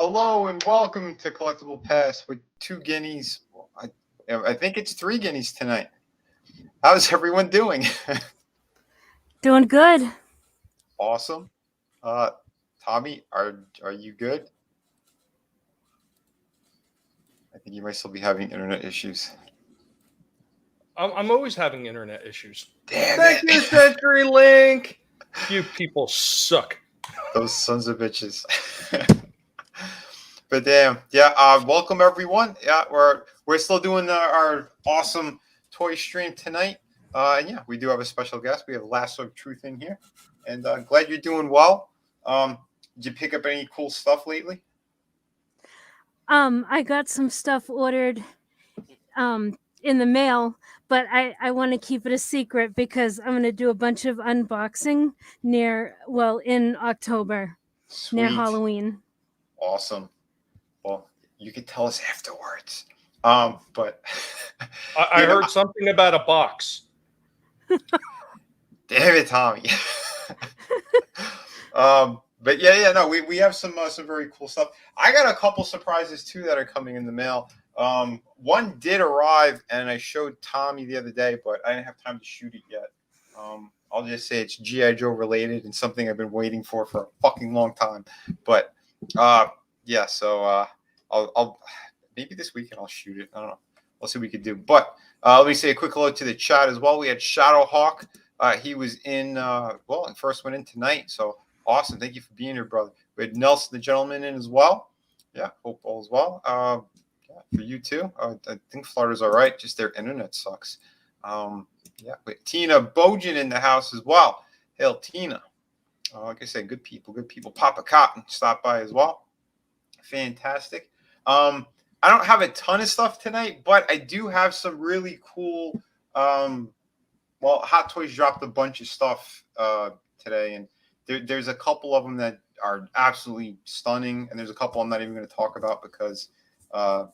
Hello and welcome to Collectible Pass with two guineas. I think it's three guineas tonight. How's everyone doing? Doing good. Awesome. Tommy, are you good? I think you might still be having internet issues. I'm always having internet issues. Damn Thank it. you, CenturyLink. You people suck. Those sons of bitches. But damn, yeah. Welcome everyone. Yeah, we're still doing our awesome toy stream tonight. And yeah, we do have a special guest. We have Lasso of Truth in here, and glad you're doing well. Did you pick up any cool stuff lately? I got some stuff ordered in the mail, but I want to keep it a secret because I'm going to do a bunch of unboxing in October. Sweet. Near Halloween. Awesome. Well, you could tell us afterwards. But I heard something about a box. Damn it, Tommy. But no, we have some very cool stuff. I got a couple surprises too that are coming in the mail. One did arrive, and I showed Tommy the other day, but I didn't have time to shoot it yet. I'll just say it's G.I. Joe related and something I've been waiting for a fucking long time. But yeah, so I'll maybe this weekend I'll shoot it. I don't know. We'll see what we could do. But let me say a quick hello to the chat as well. We had Shadowhawk. He was in and first went in tonight. So awesome. Thank you for being here, brother. We had Nelson the gentleman in as well. Yeah, hope all is well. For you too. I think Florida's all right. Just their internet sucks. With Tina Bojan in the house as well. Hail Tina. Like I said, good people. Papa Cotton stopped by as well. Fantastic. I don't have a ton of stuff tonight, but I do have some really cool. Hot Toys dropped a bunch of stuff today, and there's a couple of them that are absolutely stunning, and there's a couple I'm not even going to talk about because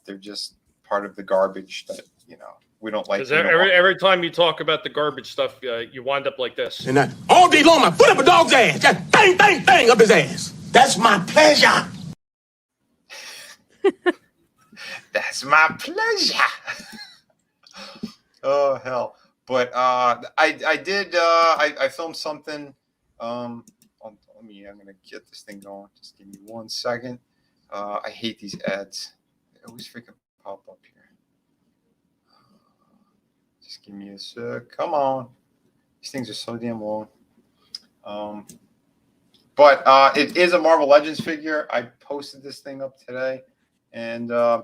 they're just part of the garbage that we don't like. Because every time you talk about the garbage stuff, you wind up like this. And all day long, my foot up a dog's ass, just bang, bang, bang up his ass. That's my pleasure. That's my pleasure. Oh hell! But I did. I filmed something. I'm gonna get this thing going. Just give me 1 second. I hate these ads. They always freaking pop up here. Just give me a sec. Come on. These things are so damn long. But it is a Marvel Legends figure. I posted this thing up today, and I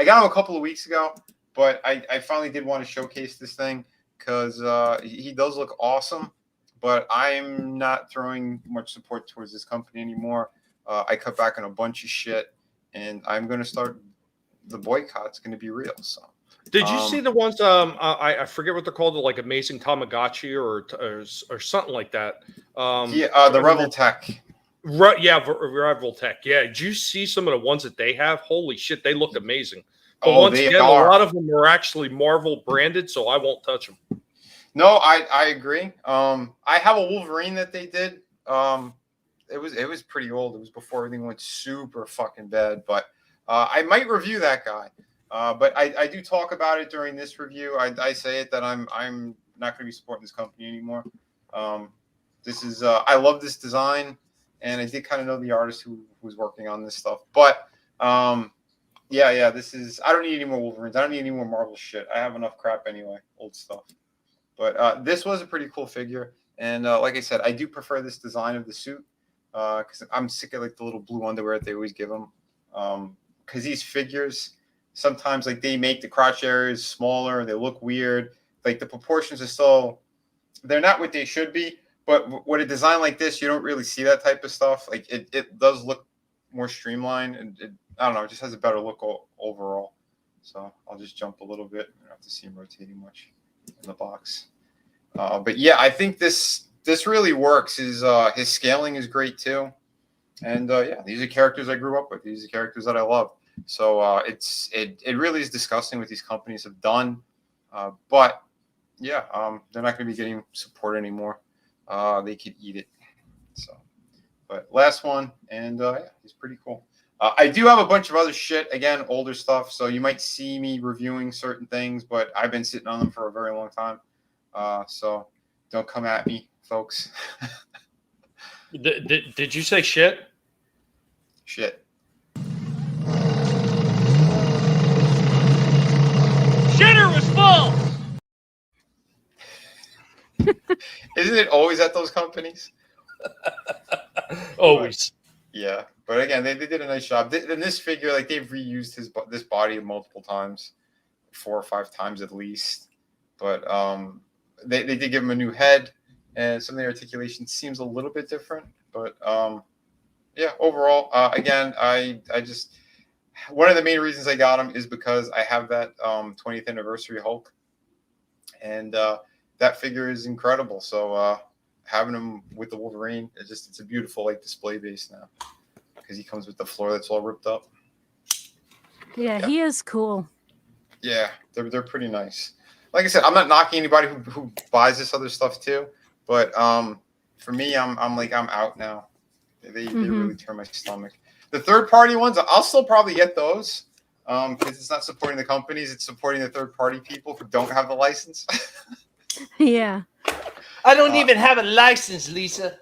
got him a couple of weeks ago, but I finally did want to showcase this thing because he does look awesome. But I'm not throwing much support towards this company anymore. I cut back on a bunch of shit, and I'm going to start. The boycott's going to be real. So, did you see the ones? I forget what they're called, like Amazing Tamagotchi or something like that. The Rebel Tech. Right, yeah, Rebel Tech. Yeah, did you see some of the ones that they have? Holy shit, they look amazing. But once again, a lot of them are actually Marvel branded, so I won't touch them. No, I agree. I have a Wolverine that they did. It was pretty old. It was before everything went super fucking bad. But I might review that guy. But I do talk about it during this review. I say it that I'm not going to be supporting this company anymore. This is I love this design, and I did kind of know the artist who was working on this stuff. But this is. I don't need any more Wolverines. I don't need any more Marvel shit. I have enough crap anyway, old stuff. But this was a pretty cool figure, and like I said, I do prefer this design of the suit because I'm sick of like the little blue underwear that they always give them. Because these figures sometimes like they make the crotch areas smaller, they look weird. Like the proportions are they're not what they should be. But with a design like this, you don't really see that type of stuff. Like it does look more streamlined, and I don't know, it just has a better look overall. So I'll just jump a little bit. I don't have to see him rotating much in the box. But yeah, I think this really works. His scaling is great too. And these are characters I grew up with. These are characters that I love. So it really is disgusting what these companies have done. But they're not going to be getting support anymore. They could eat it. So, but last one, and he's pretty cool. I do have a bunch of other shit, again, older stuff, so you might see me reviewing certain things, but I've been sitting on them for a very long time. So don't come at me, folks. Did you say shit? Shit. Shitter was full! Isn't it always at those companies? Always. Yeah, but again, they did a nice job. In this figure, like they've reused this body multiple times, 4 or 5 times at least. But they did give him a new head, and some of the articulation seems a little bit different. But yeah, overall, again, I just one of the main reasons I got him is because I have that 20th anniversary Hulk, and that figure is incredible. So having him with the Wolverine, it's a beautiful like display base now, because he comes with the floor that's all ripped up. Yeah, he is cool. Yeah, they're pretty nice. Like I said, I'm not knocking anybody who buys this other stuff too, but for me, I'm out now. They really turn my stomach. The third party ones, I'll still probably get those because it's not supporting the companies; it's supporting the third party people who don't have the license. Yeah. I don't even have a license, Lisa.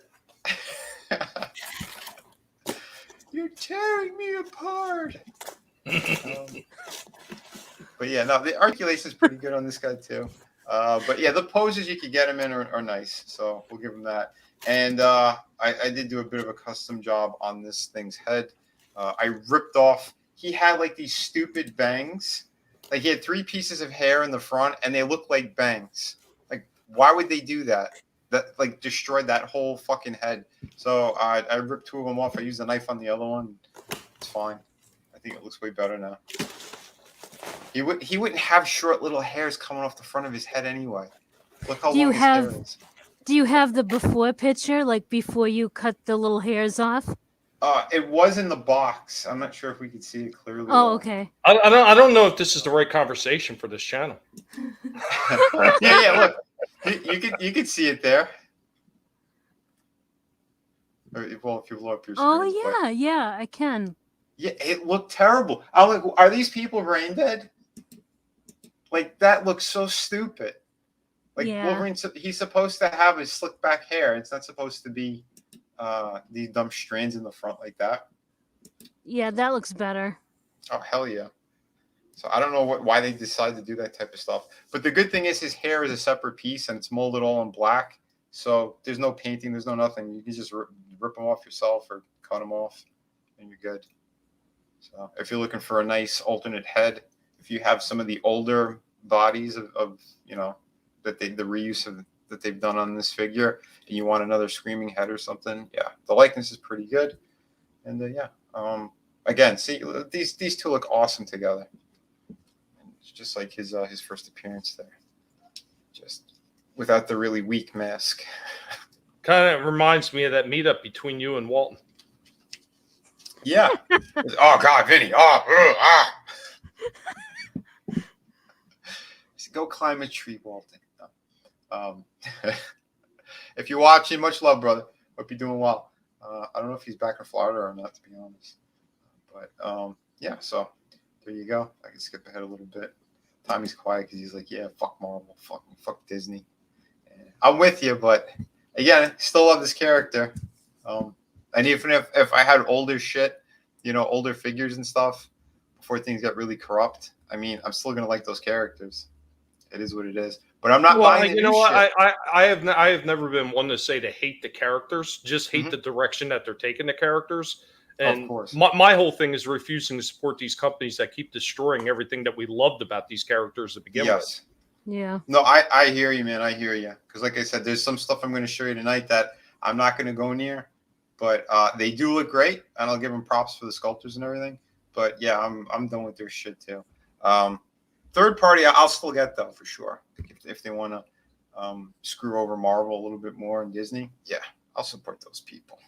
You're tearing me apart. But yeah, no, the articulation is pretty good on this guy too. But yeah, the poses you could get him in are nice, so we'll give him that. And I did do a bit of a custom job on this thing's head. I ripped off. He had like these stupid bangs. Like he had 3 pieces of hair in the front, and they looked like bangs. Like, why would they do that? That like destroyed that whole fucking head. So I ripped 2 of them off. I used a knife on the other one. It's fine. I think it looks way better now. He wouldn't have short little hairs coming off the front of his head anyway. Look how long his hair is. Do you have the before picture, like before you cut the little hairs off? It was in the box. I'm not sure if we could see it clearly. Oh, okay. I don't know if this is the right conversation for this channel. yeah. Look, you could see it there. Well, if you blow up your screen. Oh yeah, I can. Yeah, it looked terrible. I'm like, are these people brain dead? Like that looks so stupid. Like Wolverine, he's supposed to have his slick back hair. It's not supposed to be these dumb strands in the front like that. Yeah, that looks better. Oh hell yeah! So I don't know why they decided to do that type of stuff. But the good thing is his hair is a separate piece and it's molded all in black. So there's no painting, there's no nothing. You can just rip them off yourself or cut them off, and you're good. So if you're looking for a nice alternate head, if you have some of the older bodies of that the reuse of that they've done on this figure, and you want another screaming head or something, yeah, the likeness is pretty good. And again, see these 2 look awesome together. And it's just like his first appearance there, just without the really weak mask. Kind of reminds me of that meetup between you and Walton. Yeah. Oh God, Vinny. Go climb a tree, Walton. If you're watching, much love, brother. Hope you're doing well. I don't know if he's back in Florida or not, to be honest. But yeah, so there you go. I can skip ahead a little bit. Tommy's quiet because he's like, yeah, fuck Marvel, fuck Disney. And I'm with you, but again, still love this character. And even if I had older shit, older figures and stuff, before things got really corrupt, I mean, I'm still gonna like those characters. It is what it is. But I'm not buying the new shit. I have never been one to say to hate the characters, just hate the direction that they're taking the characters. And of course. My whole thing is refusing to support these companies that keep destroying everything that we loved about these characters to begin with. Yeah. No, I hear you, man. I hear you. Because like I said, there's some stuff I'm going to show you tonight that I'm not going to go near. But they do look great, and I'll give them props for the sculptors and everything. But yeah, I'm done with their shit too. Third party, I'll still get though for sure. If they want to screw over Marvel a little bit more and Disney, yeah, I'll support those people.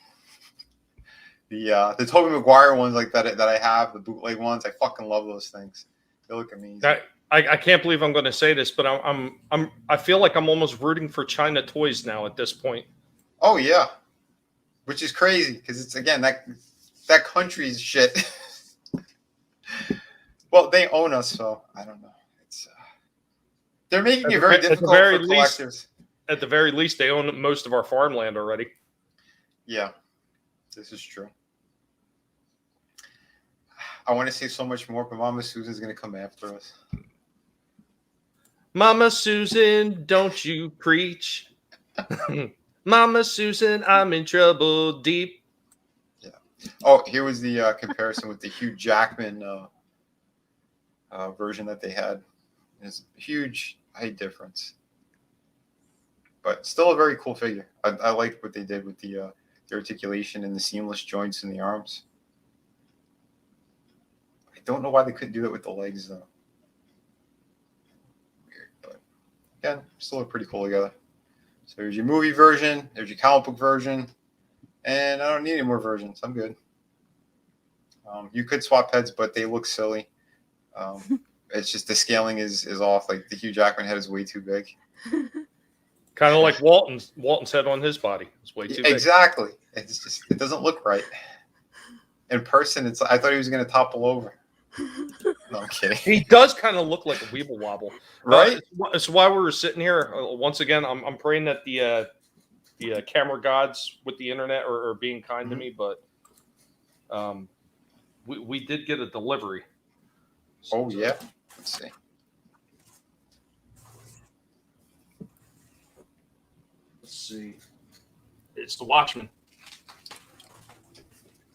The Tobey Maguire ones like that I have, the bootleg ones, I fucking love those things. They look amazing. I can't believe I'm going to say this, but I feel like I'm almost rooting for China Toys now at this point. Oh yeah, which is crazy because it's again that country's shit Well, they own us, so I don't know. It's they're making it very difficult for collectors. At the very least, they own most of our farmland already. Yeah, this is true. I want to say so much more, but Mama Susan's going to come after us. Mama Susan, don't you preach. Mama Susan, I'm in trouble deep. Yeah. Oh, here was the comparison with the Hugh Jackman version that they had. There's a huge height difference. But still a very cool figure. I liked what they did with the articulation and the seamless joints in the arms. I don't know why they couldn't do it with the legs, though. Weird, but again, still look pretty cool together. So there's your movie version, there's your comic book version, and I don't need any more versions. I'm good. You could swap heads, but they look silly. It's just the scaling is off. Like the Hugh Jackman head is way too big. Kind of like Walton's head on his body. It's way too big. Exactly. It's just, it doesn't look right. In person, I thought he was going to topple over. No, I'm kidding. He does kind of look like a weeble wobble, right? It's why we were sitting here. Once again, I'm praying that the camera gods with the internet are being kind to me, but we did get a delivery. Oh yeah, let's see. Let's see. It's the Watchman.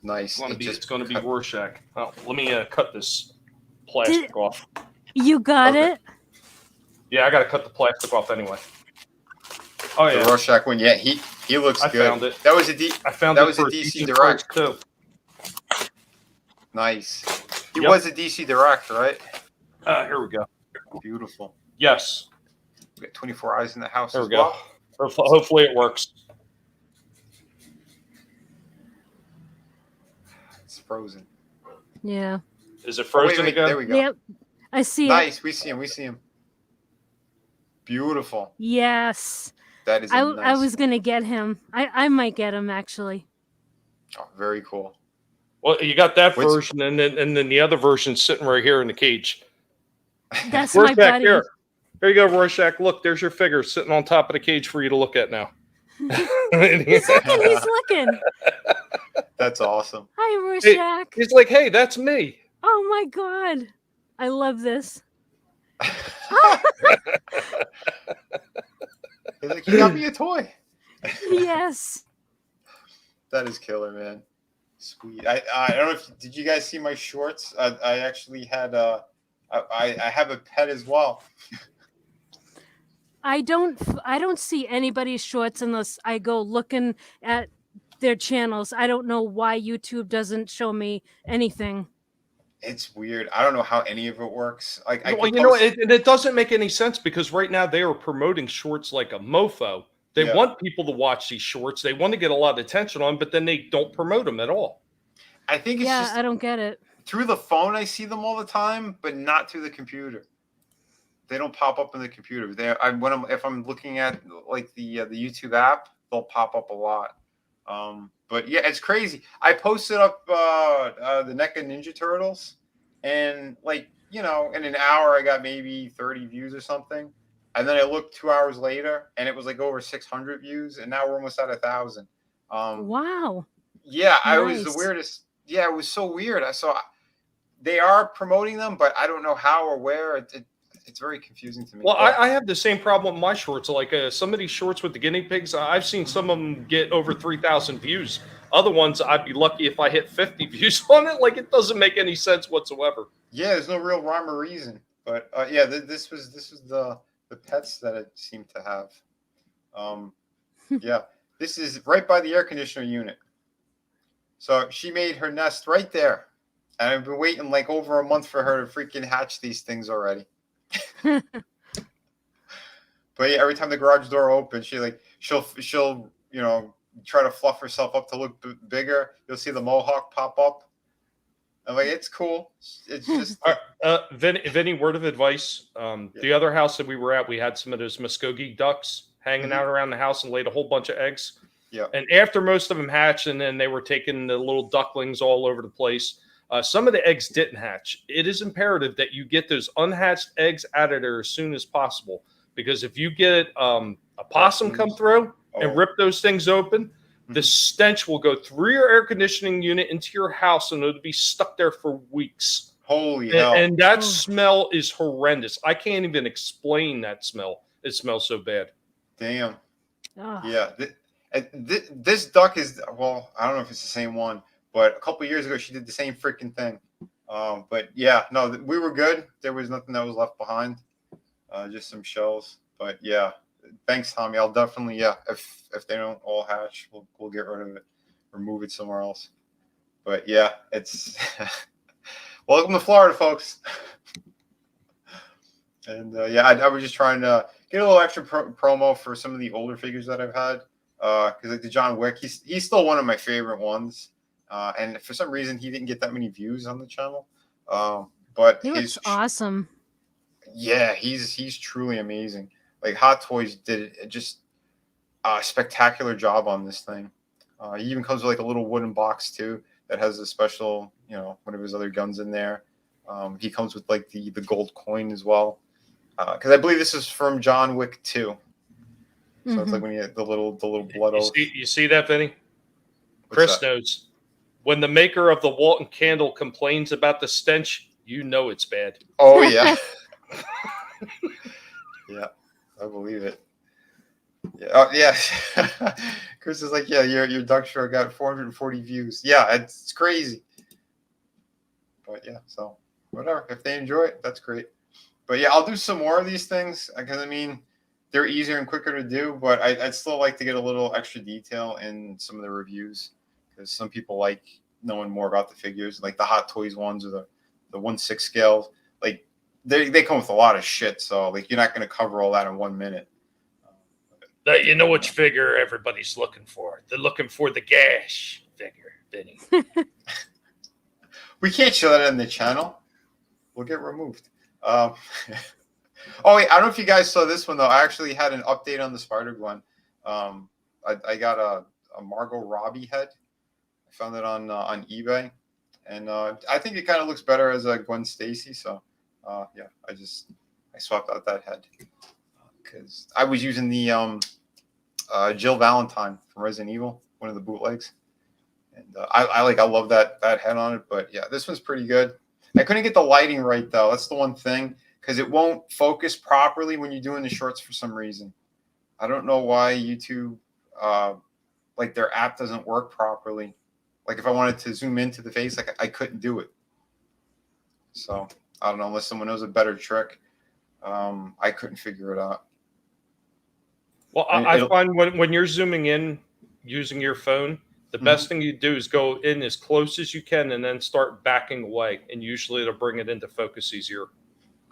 Nice. It's going to be Rorschach. Oh, let me cut this plastic off. You got it? Yeah, I got to cut the plastic off anyway. Oh yeah, the Rorschach one. Yeah, he looks good. I found it. That was a DC Direct too. Nice. He was a DC Direct, right? Here we go. Beautiful. Yes. We got 24 eyes in the house. There we go. Hopefully it works. It's frozen. Yeah. Is it frozen again? There we go. Yep. I see it. Nice. We see him. Beautiful. Yes. That is. I was gonna get him. I might get him actually. Oh, very cool. Well, you got that version, and then the other version sitting right here in the cage. That's my buddy. Here you go, Rorschach. Look, there's your figure sitting on top of the cage for you to look at now. He's looking. That's awesome. Hi, Rorschach. He's like, hey, that's me. Oh my god, I love this. He's like, you got me a toy. Yes. That is killer, man. Sweet. I don't know if did you guys see my shorts? I actually had I have a pet as well. I don't see anybody's shorts unless I go looking at their channels. I don't know why YouTube doesn't show me anything. It's weird. I don't know how any of it works. Like, it doesn't make any sense because right now they are promoting shorts like a mofo. They want people to watch these shorts. They want to get a lot of attention on, but then they don't promote them at all. I think it's just I don't get it. Through the phone, I see them all the time, but not through the computer. They don't pop up in the computer. If I'm looking at like the YouTube app, they'll pop up a lot. But yeah, it's crazy. I posted up the Neca Ninja Turtles, and in an hour I got maybe 30 views or something. And then I looked 2 hours later, and it was like over 600 views, and now we're almost at 1,000. Wow. Yeah, nice. I was the weirdest. Yeah, it was so weird. They are promoting them, but I don't know how or where. It's very confusing to me. Well, I have the same problem with my shorts. Like some of these shorts with the guinea pigs, I've seen some of them get over 3,000 views. Other ones, I'd be lucky if I hit 50 views on it. Like, it doesn't make any sense whatsoever. Yeah, there's no real rhyme or reason. But yeah, this was the pets that it seemed to have. Yeah, this is right by the air conditioner unit. So she made her nest right there. And I've been waiting like over a month for her to freaking hatch these things already. But yeah, every time the garage door opens, she'll try to fluff herself up to look bigger. You'll see the mohawk pop up. I'm like, it's cool. It's just Vinny, word of advice. The other house that we were at, we had some of those Muskogee ducks hanging out around the house and laid a whole bunch of eggs. Yeah. And after most of them hatched, and then they were taking the little ducklings all over the place. Some of the eggs didn't hatch. It is imperative that you get those unhatched eggs out of there as soon as possible, because if you get a possum come through and rip those things open, the stench will go through your air conditioning unit into your house, and it'll be stuck there for weeks. Holy hell. And that smell is horrendous. I can't even explain that smell. It smells so bad. Damn. Oh. Yeah. This duck is, well, I don't know if it's the same one, but a couple years ago, she did the same freaking thing. But yeah, no, we were good. There was nothing that was left behind. Just some shells. But yeah, thanks, Tommy. I'll definitely, if they don't all hatch, we'll get rid of it or move it somewhere else. But yeah, it's welcome to Florida, folks. And I was just trying to get a little extra promo for some of the older figures that I've had. Because like the John Wick, he's still one of my favorite ones. And for some reason, he didn't get that many views on the channel. But He looks awesome. Yeah, he's truly amazing. Like Hot Toys did just a spectacular job on this thing. He even comes with like a little wooden box too that has a special, one of his other guns in there. He comes with like the gold coin as well. Because I believe this is from John Wick 2. So it's like when you get the little blood oath. You see that, Vinny? Chris knows. When the maker of the Walton candle complains about the stench, you know it's bad. Oh, yeah. Yeah, I believe it. Yeah. Oh, yeah. Chris is like, yeah, your duck show got 440 views. Yeah, it's crazy. But yeah, so whatever. If they enjoy it, that's great. But yeah, I'll do some more of these things because I mean, they're easier and quicker to do, but I'd still like to get a little extra detail in some of the reviews because some people like knowing more about the figures, like the Hot Toys ones or the 1/6 scales. Like they come with a lot of shit, so like you're not going to cover all that in 1 minute. You know which figure everybody's looking for? They're looking for the Gash figure, Vinny. We can't show that on the channel. We'll get removed. Oh, wait, I don't know if you guys saw this one, though. I actually had an update on the Spider-Gwen. I got a Margot Robbie head. I found it on eBay. And I think it kind of looks better as a Gwen Stacy. So, yeah, I swapped out that head. Because I was using the Jill Valentine from Resident Evil, one of the bootlegs. And I love that head on it. But, yeah, this one's pretty good. I couldn't get the lighting right, though. That's the one thing. Because it won't focus properly when you're doing the shorts for some reason. I don't know why YouTube, like their app doesn't work properly. Like if I wanted to zoom into the face, like I couldn't do it. So I don't know, unless someone knows a better trick. I couldn't figure it out. Well, I find when you're zooming in using your phone, the best thing you do is go in as close as you can and then start backing away. And usually it'll bring it into focus easier.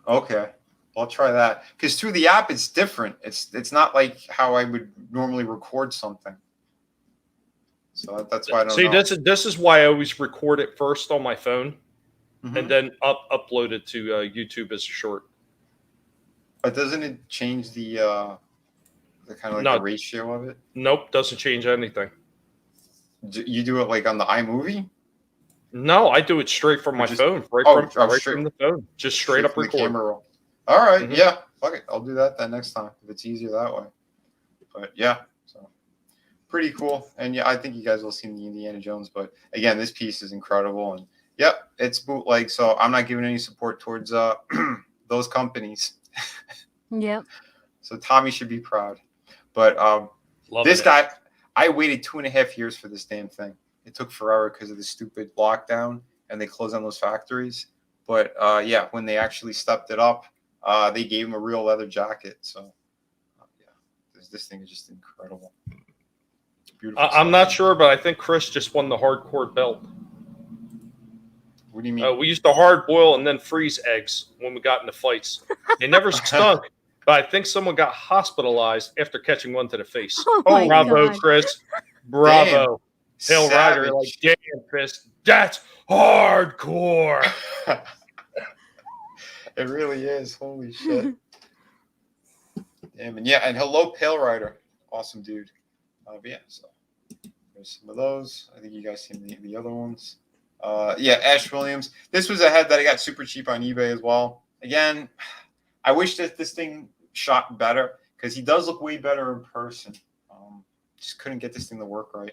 Okay, I'll try that. Because through the app, it's different. It's not like how I would normally record something. So that's why I don't know. See, this is why I always record it first on my phone and then upload it to YouTube as a short. But doesn't it change the kind of like the ratio of it? Nope, doesn't change anything. You do it like on the iMovie? No, I do it straight from my phone, right from the phone, just straight up record. Camera roll. All right, yeah, fuck it, I'll do that next time if it's easier that way. But yeah, so pretty cool, and yeah, I think you guys will see the Indiana Jones. But again, this piece is incredible, and yep, it's bootleg, so I'm not giving any support towards those companies. Yep. So Tommy should be proud. But this guy, I waited 2.5 years for this damn thing. It took forever because of the stupid lockdown and they closed down those factories. But yeah, when they actually stepped it up, they gave him a real leather jacket. So yeah, this thing is just incredible. Beautiful. I'm not sure, but I think Chris just won the hardcore belt. What do you mean? We used to hard boil and then freeze eggs when we got into fights. They never stunk, but I think someone got hospitalized after catching one to the face. Oh bravo, God. Chris. Bravo. Tail Rider, like, damn, Fist, that's hardcore. It really is. Holy shit. Damn, and yeah, and hello, Pail Rider. Awesome dude. But yeah, so there's some of those. I think you guys seen the other ones. Yeah, Ash Williams. This was a head that I got super cheap on eBay as well. Again, I wish that this thing shot better because he does look way better in person. Just couldn't get this thing to work right.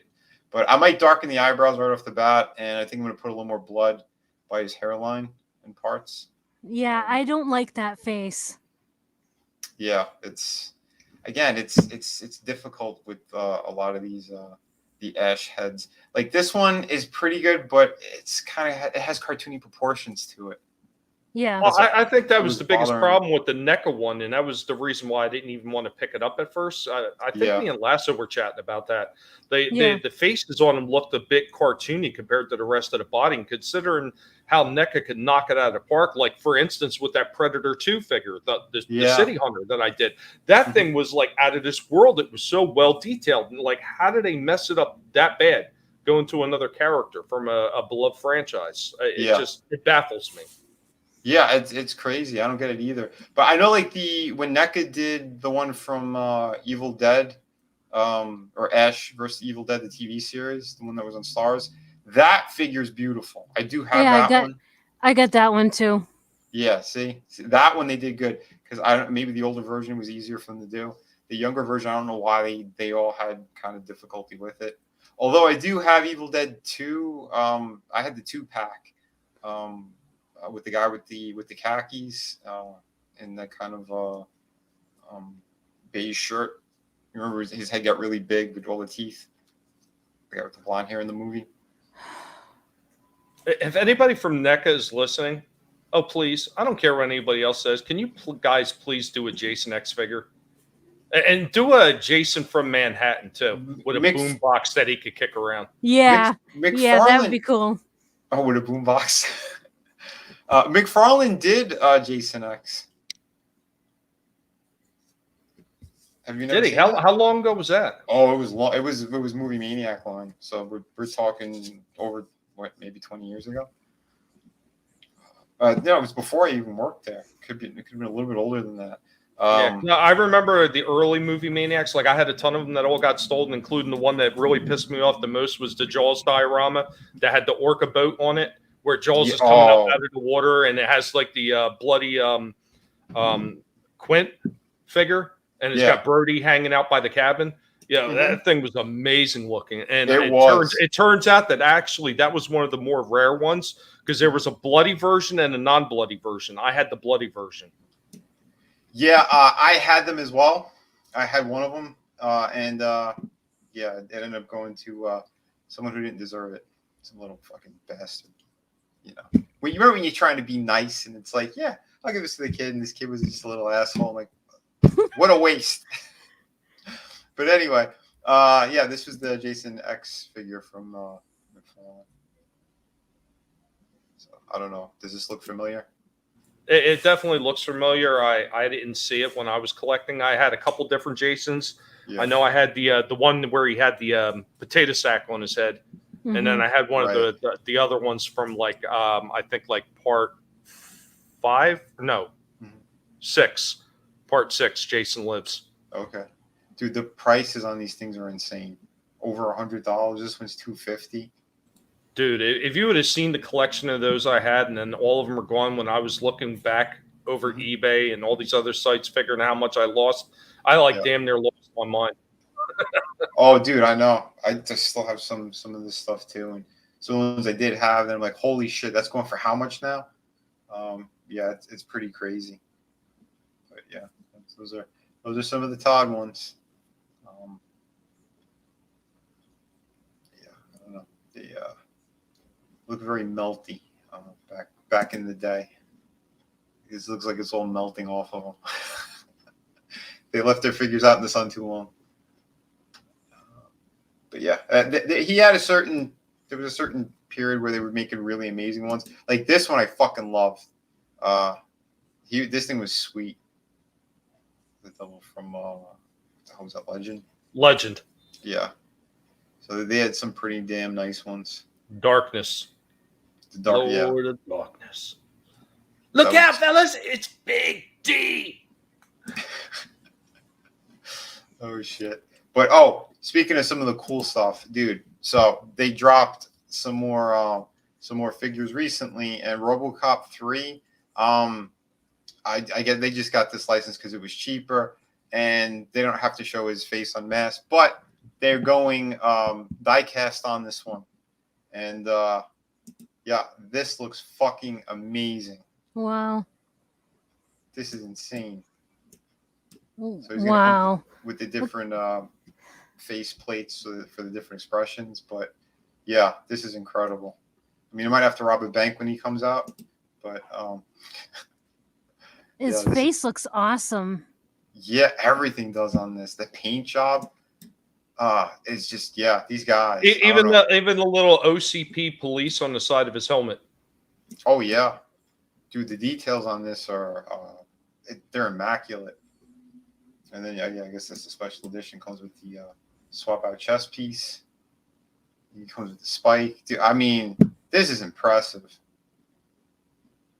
But I might darken the eyebrows right off the bat, and I think I'm going to put a little more blood by his hairline and parts. Yeah, I don't like that face. Yeah, it's difficult with a lot of these the Ash heads. Like this one is pretty good, but it has cartoony proportions to it. Yeah. Well, I think that was the biggest bothering. problem with the Neca one, and that was the reason why I didn't even want to pick it up at first. I think me and Lasso were chatting about that. The faces on them looked a bit cartoony compared to the rest of the body, and considering how Neca could knock it out of the park, like for instance with that Predator 2 figure, the City Hunter that I did, that thing was like out of this world. It was so well detailed, and like how did they mess it up that bad? Going to another character from a beloved franchise, it baffles me. Yeah, it's crazy. I don't get it either. But I know like when NECA did the one from Evil Dead, or Ash versus Evil Dead, the TV series, the one that was on Stars, that figure's beautiful. I do have that one. I got that one too. Yeah, see that one they did good because maybe the older version was easier for them to do. The younger version, I don't know why they all had kind of difficulty with it. Although I do have Evil Dead 2. I had the 2-pack. With the guy with the khakis and that kind of beige shirt. You remember his head got really big with all the teeth. The guy with the blonde hair in the movie. If anybody from NECA is listening, oh please, I don't care what anybody else says. Can you guys please do a Jason X figure? And do a Jason from Manhattan too, with a boom box that he could kick around. Yeah, yeah, that would be cool. Oh, with a boom box. McFarlane did Jason X. Have you never? Did he? How long ago was that? Oh, it was long. It was Movie Maniac line. So we're talking over maybe 20 years ago. No, it was before I even worked there. It could have been a little bit older than that. No, I remember the early Movie Maniacs. Like I had a ton of them that all got stolen, including the one that really pissed me off the most was the Jaws diorama that had the orca boat on it, where Jaws is coming up out of the water, and it has like the bloody Quint figure, and it's got Brody hanging out by the cabin. Yeah, that thing was amazing looking, and it turns out that actually that was one of the more rare ones because there was a bloody version and a non-bloody version. I had the bloody version. Yeah, I had them as well. I had one of them, and it ended up going to someone who didn't deserve it. Some little fucking bastard. You know, you remember when you're trying to be nice, and it's like, yeah, I'll give this to the kid, and this kid was just a little asshole. I'm like, what a waste. But anyway, this was the Jason X figure from McFarlane. So I don't know. Does this look familiar? It definitely looks familiar. I didn't see it when I was collecting. I had a couple different Jasons. Yeah. I know I had the one where he had the potato sack on his head, and then I had one of the other ones from like I think like part 6, part 6. Jason Lives. Okay, dude, the prices on these things are insane. Over $100. This one's $250. Dude, if you would have seen the collection of those I had, and then all of them are gone when I was looking back over eBay and all these other sites, figuring out how much I lost, I damn near lost my mind. Oh, dude, I know. I just still have some of this stuff too, and some of the ones I did have, then I'm like, holy shit, that's going for how much now? It's pretty crazy. But yeah, those are some of the Todd ones. I don't know. They look very melty back in the day. It looks like it's all melting off of them. They left their figures out in the sun too long. But yeah, he had there was a certain period where they were making really amazing ones. Like this one I fucking loved. This thing was sweet. The double from how was that, Legend? Yeah. So they had some pretty damn nice ones. Darkness. Lord of Darkness. Look out, fellas! It's Big D. Oh shit! But speaking of some of the cool stuff, dude. So they dropped some more some more figures recently, and Robocop 3. I get they just got this license because it was cheaper, and they don't have to show his face unmasked, but they're going die cast on this one, and yeah, this looks fucking amazing. Wow. This is insane. Wow. So he's gonna with the different face plates for the different expressions, but yeah, this is incredible. I mean, I might have to rob a bank when he comes out, but His yeah, face looks awesome. yeah, everything does on this. The paint job, it's just these guys. Even the little OCP police on the side of his helmet. Oh yeah, dude, the details on this are they're immaculate. And then yeah, I guess that's a special edition. Comes with the swap out chest piece. It comes with the spike. Dude, I mean, this is impressive.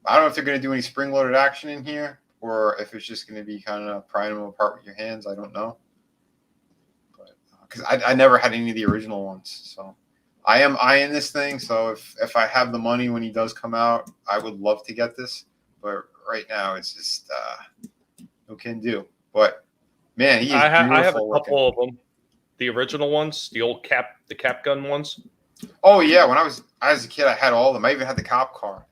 I don't know if they're going to do any spring-loaded action in here, or if it's just going to be kind of prying them apart with your hands. I don't know. But because I never had any of the original ones, so I am eyeing this thing. So if I have the money when he does come out, I would love to get this. But right now, it's just no can do. But man, he is I have a beautiful couple of them. The original ones, the cap gun ones. Oh yeah, when I was a kid, I had all of them. I even had the cop car.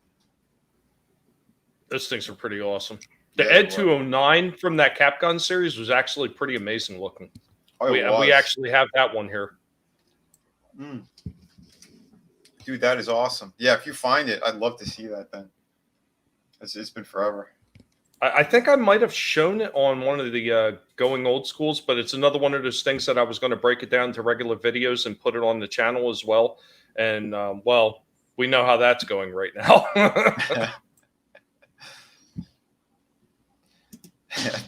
Those things are pretty awesome. The Yeah, Ed 209 from that cap gun series was actually pretty amazing looking. Oh, We actually have that one here. Dude, that is awesome. Yeah, if you find it, I'd love to see that then. It's been forever. I think I might have shown it on one of the Going Old Schools, but it's another one of those things that I was going to break it down to regular videos and put it on the channel as well. And, well, we know how that's going right now.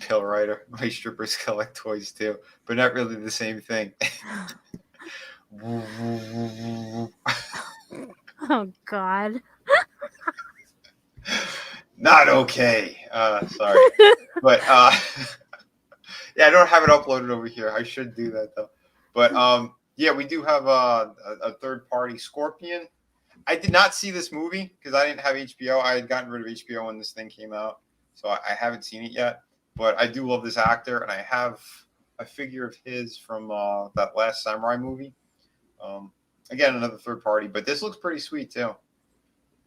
Pail Rider. My strippers collect toys too, but not really the same thing. Oh, God. Not okay. Sorry. But yeah, I don't have it uploaded over here. I should do that though. But yeah, we do have a third party Scorpion. I did not see this movie because I didn't have HBO. I had gotten rid of HBO when this thing came out, so I haven't seen it yet. But I do love this actor, and I have a figure of his from that last Samurai movie. Again, another third party, but this looks pretty sweet too.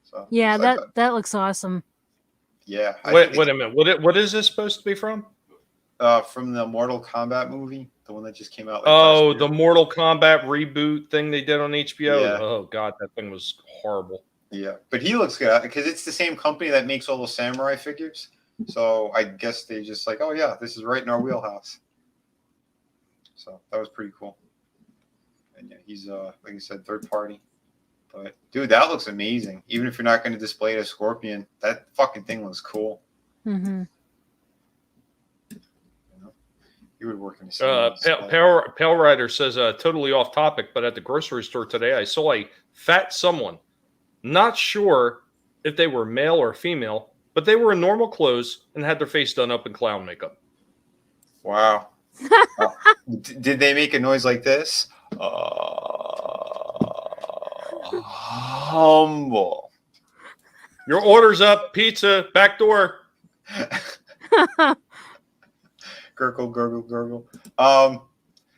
So Yeah, that looks awesome. Yeah. Wait a minute. What is this supposed to be from? From the Mortal Kombat movie, the one that just came out. Like the Mortal Kombat reboot thing they did on HBO. Yeah. Oh God, that thing was horrible. Yeah, but he looks good because it's the same company that makes all those samurai figures. So I guess they just like, oh yeah, this is right in our wheelhouse. So that was pretty cool. And yeah, he's like I said, third party. But dude, that looks amazing. Even if you're not going to display it as Scorpion, that fucking thing looks cool. Mm-hmm. You would work in a cinema. Pail Rider says, totally off topic, but at the grocery store today, I saw a fat someone. Not sure if they were male or female, but they were in normal clothes and had their face done up in clown makeup. Wow. Did they make a noise like this? Humble. Your order's up. Pizza, back door. Gurgle, gurgle, gurgle.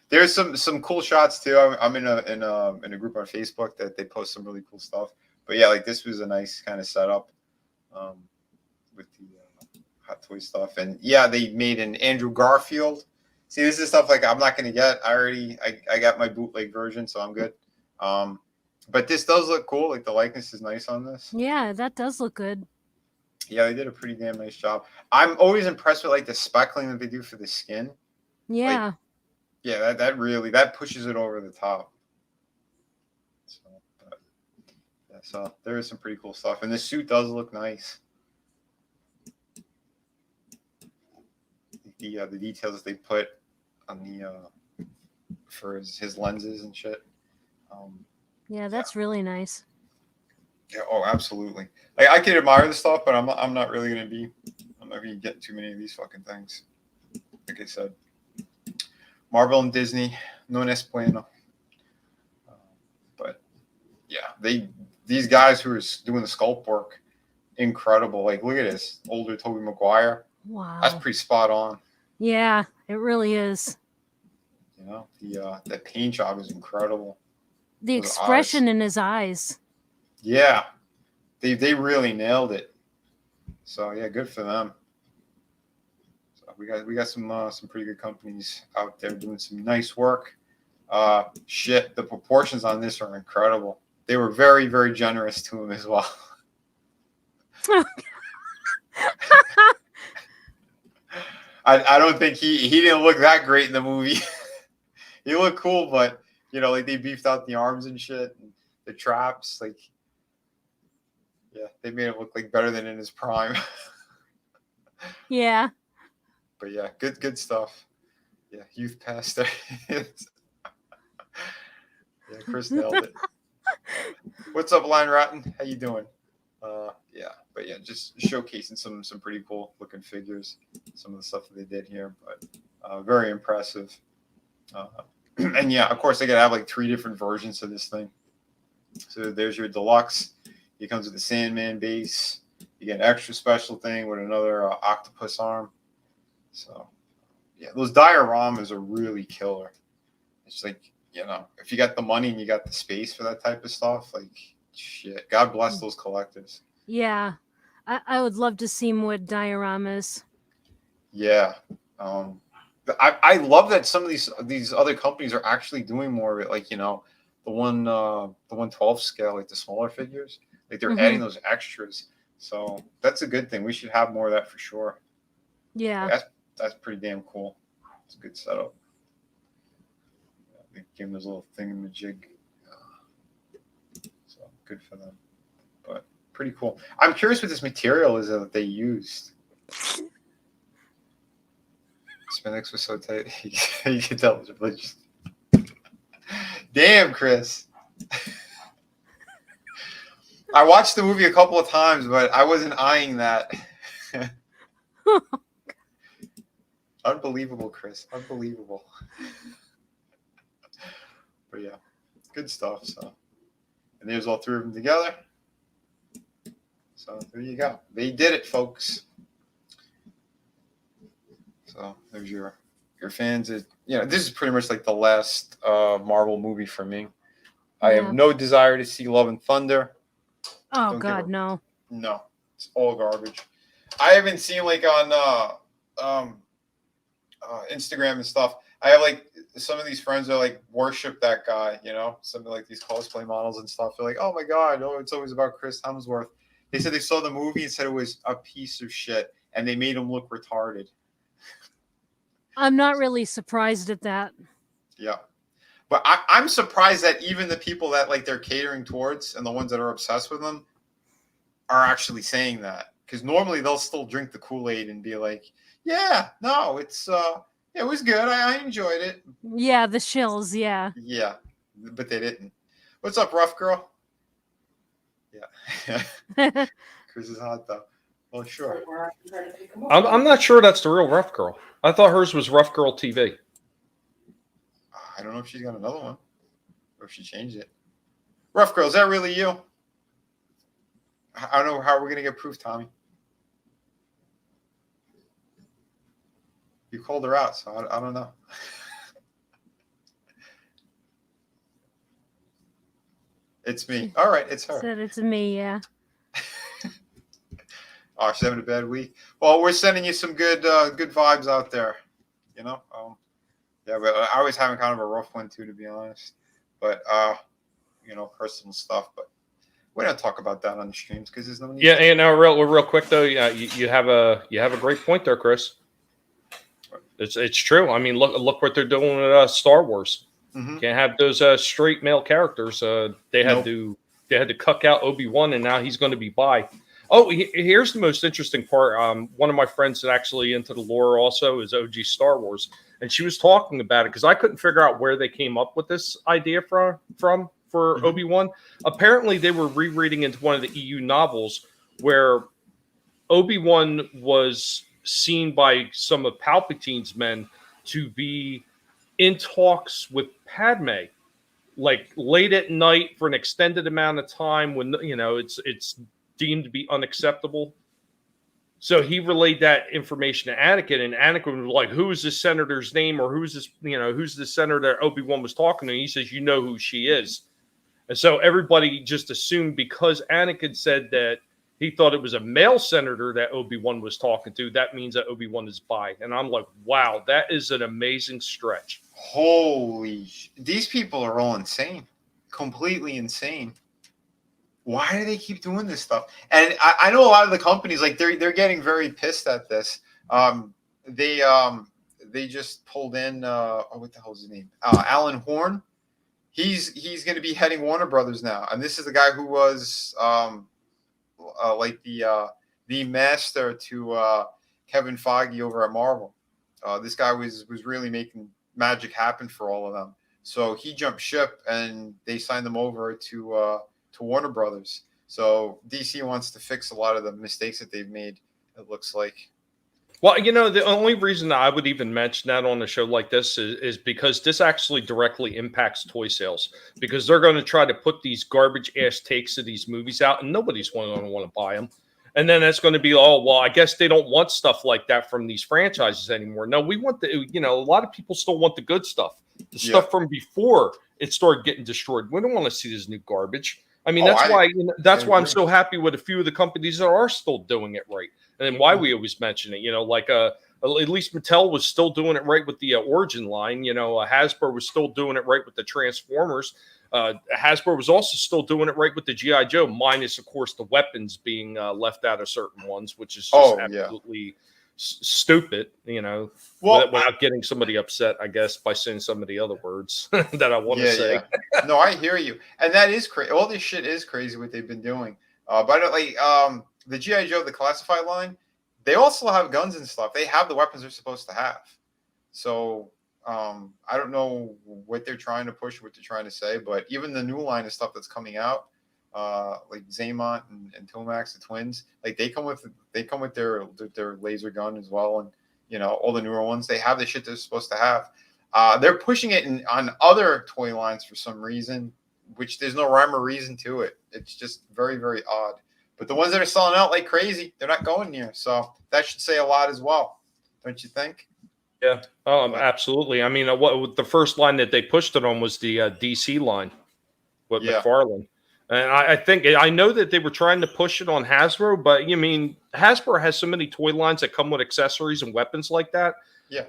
There's some cool shots too. I'm in a group on Facebook that they post some really cool stuff. But yeah, like this was a nice kind of setup with the Hot Toy stuff. And yeah, they made an Andrew Garfield. See, this is stuff like I'm not gonna get. I got my bootleg version, so I'm good. But this does look cool. Like the likeness is nice on this. Yeah, that does look good. Yeah, they did a pretty damn nice job. I'm always impressed with like the speckling that they do for the skin. Yeah. Like, yeah, that really pushes it over the top. So there is some pretty cool stuff, and the suit does look nice. The details they put on the for his lenses and shit. Yeah, that's really nice. Yeah, oh, absolutely. Like I can admire the stuff, but I'm not really gonna be. I'm not gonna get too many of these fucking things. Like I said, Marvel and Disney, no es bueno. But yeah, these guys who are doing the sculpt work, incredible. Like, look at this older Tobey Maguire. Wow. That's pretty spot on. Yeah, it really is. You know, the paint job is incredible. The Those expression eyes. in his eyes. Yeah, they really nailed it. So yeah, good for them. So we got some pretty good companies out there doing some nice work. Shit, the proportions on this are incredible. They were very, very generous to him as well. I don't think he didn't look that great in the movie. He looked cool, but you know, like they beefed out the arms and shit, and the traps. Like, yeah, they made it look like better than in his prime. Yeah. But yeah, good stuff. Yeah, youth pastor. Yeah, Chris nailed it. What's up, Line Rotten? How you doing? Yeah, but yeah, just showcasing some pretty cool looking figures. Some of the stuff that they did here, but very impressive. And yeah, of course, they gotta have like 3 different versions of this thing. So there's your deluxe. It comes with the Sandman base. You get an extra special thing with another octopus arm. So yeah, those dioramas are really killer. It's like, you know, if you got the money and you got the space for that type of stuff, like, shit, God bless those collectors. Yeah. I would love to see more dioramas. Yeah. I love that some of these other companies are actually doing more of it. Like, you know, the 112 scale, like the smaller figures, like they're adding those extras. So that's a good thing. We should have more of that for sure. Yeah. Like, that's pretty damn cool. It's a good setup. They gave him this little thingamajig. So good for them. But pretty cool. I'm curious what this material is that they used. Spandex was so tight. You can tell. Just... Damn, Chris. I watched the movie a couple of times, but I wasn't eyeing that. Unbelievable, Chris. Unbelievable. But yeah, good stuff. So, and there's all 3 of them together. So there you go. They did it, folks. So there's your fans. This is pretty much like the last Marvel movie for me. I have no desire to see Love and Thunder. Oh God, no. No, it's all garbage. I haven't seen like on Instagram and stuff. I have like some of these friends that like worship that guy, you know, some of like these cosplay models and stuff. They're like, oh my God, it's always about Chris Hemsworth. They said they saw the movie and said it was a piece of shit, and they made him look retarded. I'm not really surprised at that. Yeah. But I'm surprised that even the people that like they're catering towards and the ones that are obsessed with them are actually saying that. Because normally they'll still drink the Kool-Aid and be like, yeah, no, it was good. I enjoyed it. Yeah, the shills, yeah. Yeah, but they didn't. What's up, rough girl? Yeah. Chris is hot, though. Well, sure. I'm not sure that's the real Rough Girl. I thought hers was Rough Girl TV. I don't know if she's got another one or if she changed it. Rough Girl, is that really you? I don't know how we're going to get proof, Tommy. You called her out, so I don't know. It's me. All right, it's her. Said it's me, yeah. Oh, she's having a bad week. Well, we're sending you some good vibes out there. You know? Yeah, but I was having kind of a rough one too, to be honest. But personal stuff. But we don't talk about that on the streams because there's no need. Yeah, and real quick though, you have a great point there, Chris. It's true. I mean, look what they're doing with Star Wars. Mm-hmm. Can't have those straight male characters. They had to cuck out Obi-Wan, and now he's going to be bi. Oh, here's the most interesting part. One of my friends that actually into the lore also is OG Star Wars, and she was talking about it because I couldn't figure out where they came up with this idea for mm-hmm. Obi-Wan. Apparently, they were rereading into one of the EU novels where Obi-Wan was seen by some of Palpatine's men to be in talks with Padme, like late at night for an extended amount of time when it's deemed to be unacceptable. So he relayed that information to Anakin, and Anakin was like, "Who is this senator's name, or who's the senator that Obi-Wan was talking to?" And he says, "You know who she is." And so everybody just assumed because Anakin said that he thought it was a male senator that Obi-Wan was talking to, that means that Obi-Wan is bi. And I'm like, wow, that is an amazing stretch. These people are all insane, completely insane. Why do they keep doing this stuff? And I know a lot of the companies, like they're getting very pissed at this. They just pulled in what the hell's his name? Alan Horn. He's going to be heading Warner Brothers now, and this is the guy who was like the master to Kevin Feige over at Marvel. This guy was really making magic happen for all of them. So he jumped ship, and they signed them over to Warner Brothers. So DC wants to fix a lot of the mistakes that they've made, it looks like. Well, the only reason I would even mention that on a show like this is because this actually directly impacts toy sales, because they're going to try to put these garbage ass takes of these movies out, and nobody's going to want to buy them. And then it's going to be, oh, well, I guess they don't want stuff like that from these franchises anymore. No, we want a lot of people still want the good stuff, the stuff from before it started getting destroyed. We don't want to see this new garbage. I mean, that's why I'm so happy with a few of the companies that are still doing it right. And then why we always mention it, like at least Mattel was still doing it right with the Origin line. Hasbro was still doing it right with the Transformers. Hasbro was also still doing it right with the G.I. Joe, minus, of course, the weapons being left out of certain ones, which is just absolutely stupid, without getting somebody upset, I guess, by saying some of the other words that I want to say. Yeah. No, I hear you. And that is crazy. All this shit is crazy what they've been doing. But the G.I. Joe, the classified line, they also have guns and stuff. They have the weapons they're supposed to have. So I don't know what they're trying to push, what they're trying to say, but even the new line of stuff that's coming out, like Zaymont and Tomax, the twins, like they come with their laser gun as well, and all the newer ones, they have the shit they're supposed to have. They're pushing it on other toy lines for some reason, which there's no rhyme or reason to it. It's just very, very odd. But the ones that are selling out like crazy, they're not going near. So that should say a lot as well, don't you think? Yeah. Absolutely. I mean, what the first line that they pushed it on was the DC line with McFarlane. And I know that they were trying to push it on Hasbro, but Hasbro has so many toy lines that come with accessories and weapons like that. Yeah.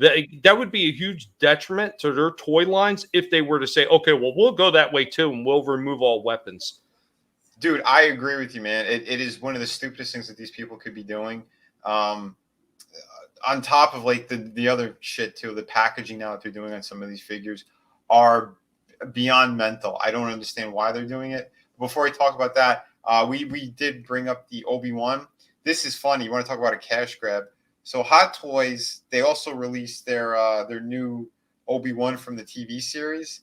That would be a huge detriment to their toy lines if they were to say, okay, well, we'll go that way too, and we'll remove all weapons. Dude, I agree with you, man. It is one of the stupidest things that these people could be doing. On top of like the other shit too, the packaging now that they're doing on some of these figures are beyond mental. I don't understand why they're doing it. Before I talk about that, we did bring up the Obi-Wan. This is funny. You want to talk about a cash grab? So Hot Toys, they also released their new Obi-Wan from the TV series.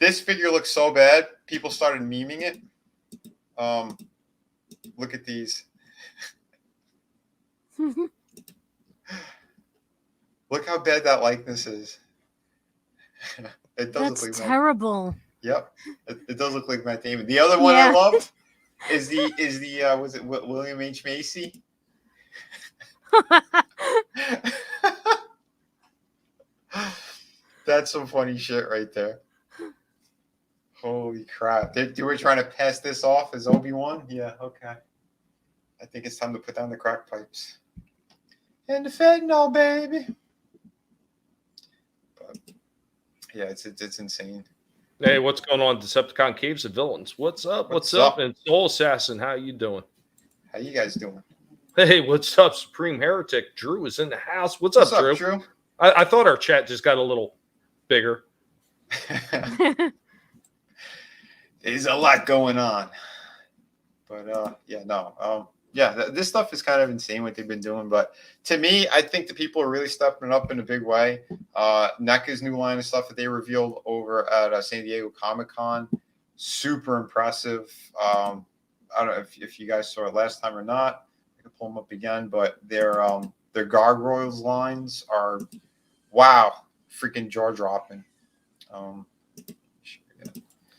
This figure looks so bad, people started memeing it. Look at these. Look how bad that likeness is. It does That's look like terrible. Yep, it does look like Matt Damon. The other one I love is the was it William H. Macy? That's some funny shit right there. Holy crap! We're trying to pass this off as Obi-Wan. Yeah, okay. I think it's time to put down the crack pipes and the fentanyl, baby. But yeah, it's insane. Hey, what's going on? Decepticon Caves of Villains. What's up? What's up? And Soul Assassin, how you doing? How you guys doing? Hey, what's up? Supreme Heretic Drew is in the house. What's up, Drew? I thought our chat just got a little bigger. There's a lot going on. But this stuff is kind of insane what they've been doing. But to me, I think the people are really stepping up in a big way. Neca's new line of stuff that they revealed over at San Diego Comic-Con, super impressive. I don't know if you guys saw it last time or not. I can pull them up again, but their Gargoyles lines are freaking jaw dropping.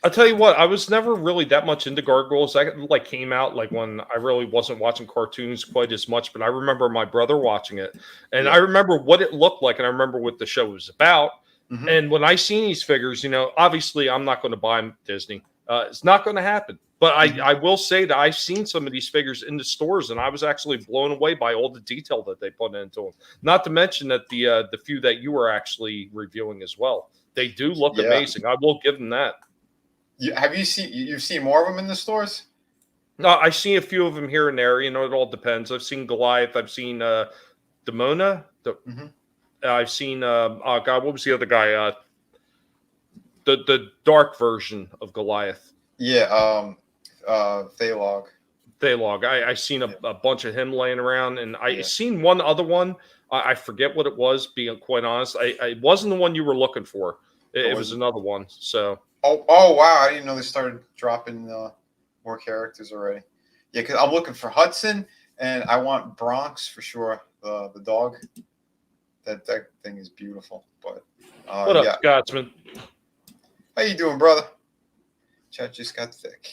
I'll tell you what, I was never really that much into Gargoyles. That like came out like when I really wasn't watching cartoons quite as much, but I remember my brother watching it, and I remember what it looked like, and I remember what the show was about. Mhm. And when I seen these figures, obviously I'm not going to buy them Disney. It's not going to happen. But I will say that I've seen some of these figures in the stores, and I was actually blown away by all the detail that they put into them. Not to mention that the few that you were actually reviewing as well, they do look amazing. I will give them that. You've seen more of them in the stores? No, I see a few of them here and there. It all depends. I've seen Goliath. I've seen Demona. I've seen God, what was the other guy? The dark version of Goliath. Yeah, Thalog. Thalog. I seen a bunch of him laying around, and I seen one other one. I forget what it was. Being quite honest, it wasn't the one you were looking for. It was another one. So. Oh wow! I didn't know they started dropping more characters already. Yeah, because I'm looking for Hudson, and I want Bronx for sure. The dog. That thing is beautiful. But what up, Scotsman? How you doing, brother? Chat just got thick.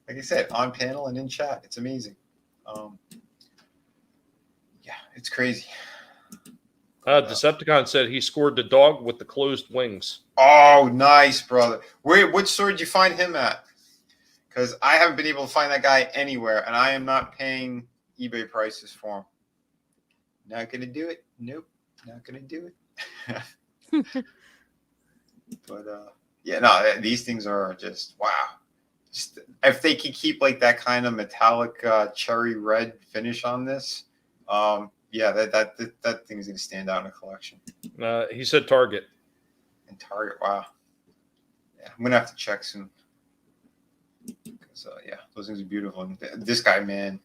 Like I said, on panel and in chat, it's amazing. Yeah, it's crazy. Decepticon said he scored the dog with the closed wings. Oh, nice, brother. Which store did you find him at? Because I haven't been able to find that guy anywhere, and I am not paying eBay prices for him. Not going to do it. Nope, not going to do it. But, yeah, no, these things are just, wow. Just, if they could keep, like, that kind of metallic cherry red finish on this, yeah, that thing is going to stand out in a collection. He said Target. And Target, wow. Yeah, I'm going to have to check soon. Because, yeah, those things are beautiful. And this guy, man,